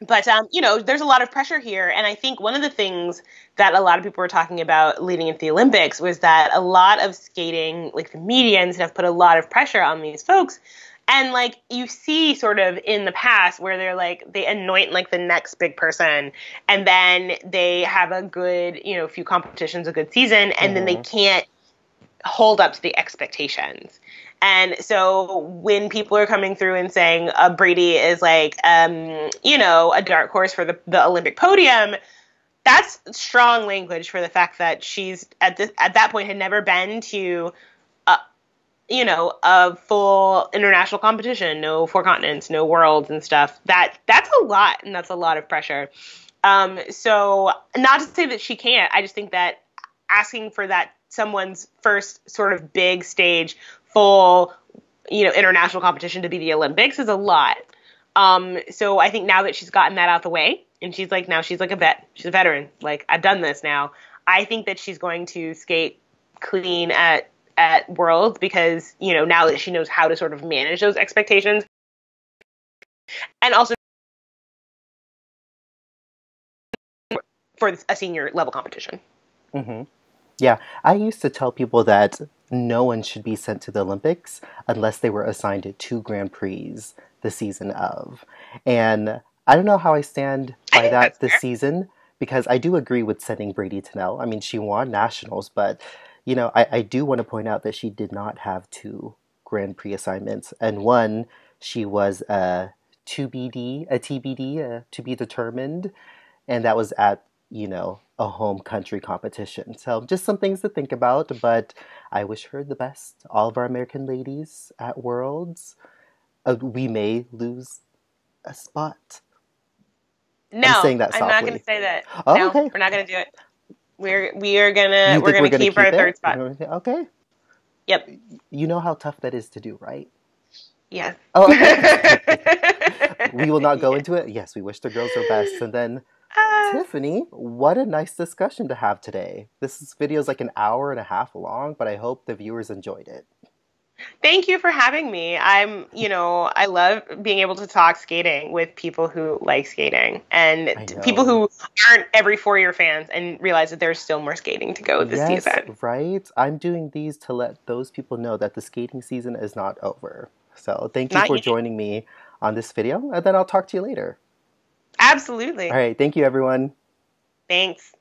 S2: But, you know, there's a lot of pressure here. And I think one of the things that a lot of people were talking about leading into the Olympics was that a lot of skating, like the medians, have put a lot of pressure on these folks. And like you see sort of in the past where they're like they anoint like the next big person and then they have a good, few competitions, a good season, and then they can't hold up to the expectations. And so when people are coming through and saying Brady is like, a dark horse for the Olympic podium, that's strong language for the fact that she's at that point had never been to, a full international competition, no four continents, no worlds and stuff. That's a lot, and that's a lot of pressure. So not to say that she can't, I just think that asking for that someone's first sort of big stage, full, international competition to be the Olympics is a lot. So I think now that she's gotten that out the way, and she's like a vet, she's a veteran, like I've done this now, I think that she's going to skate clean at Worlds because, now that she knows how to sort of manage those expectations. And also for a senior level competition.
S1: Mm-hmm. Yeah, I used to tell people that no one should be sent to the Olympics unless they were assigned 2 Grand Prix the season of. And I don't know how I stand by that this season, because I do agree with sending Brady Tennell. I mean, she won nationals, but, I do want to point out that she did not have 2 Grand Prix assignments. And one, she was a TBD, to be determined, and that was at, a home country competition. So just some things to think about, but I wish her the best. All of our American ladies at Worlds. We may lose a spot.
S2: No,
S1: I'm saying that softly.
S2: I'm not going to say that.
S1: Oh,
S2: no,
S1: okay.
S2: We're not going to do it. We're gonna keep our third spot.
S1: Okay.
S2: Yep.
S1: You know how tough that is to do, right?
S2: Yes.
S1: Oh, okay. We will not go into it. Yes, we wish the girls their best. And then Tiffany, what a nice discussion to have today. This video is like an hour and a half long, but I hope the viewers enjoyed it.
S2: Thank you for having me. I love being able to talk skating with people who like skating and people who aren't every 4-year fans and realize that there's still more skating to go this season.
S1: Right? I'm doing these to let those people know that the skating season is not over. So thank you for joining me on this video, and then I'll talk to you later.
S2: Absolutely.
S1: All right. Thank you, everyone.
S2: Thanks.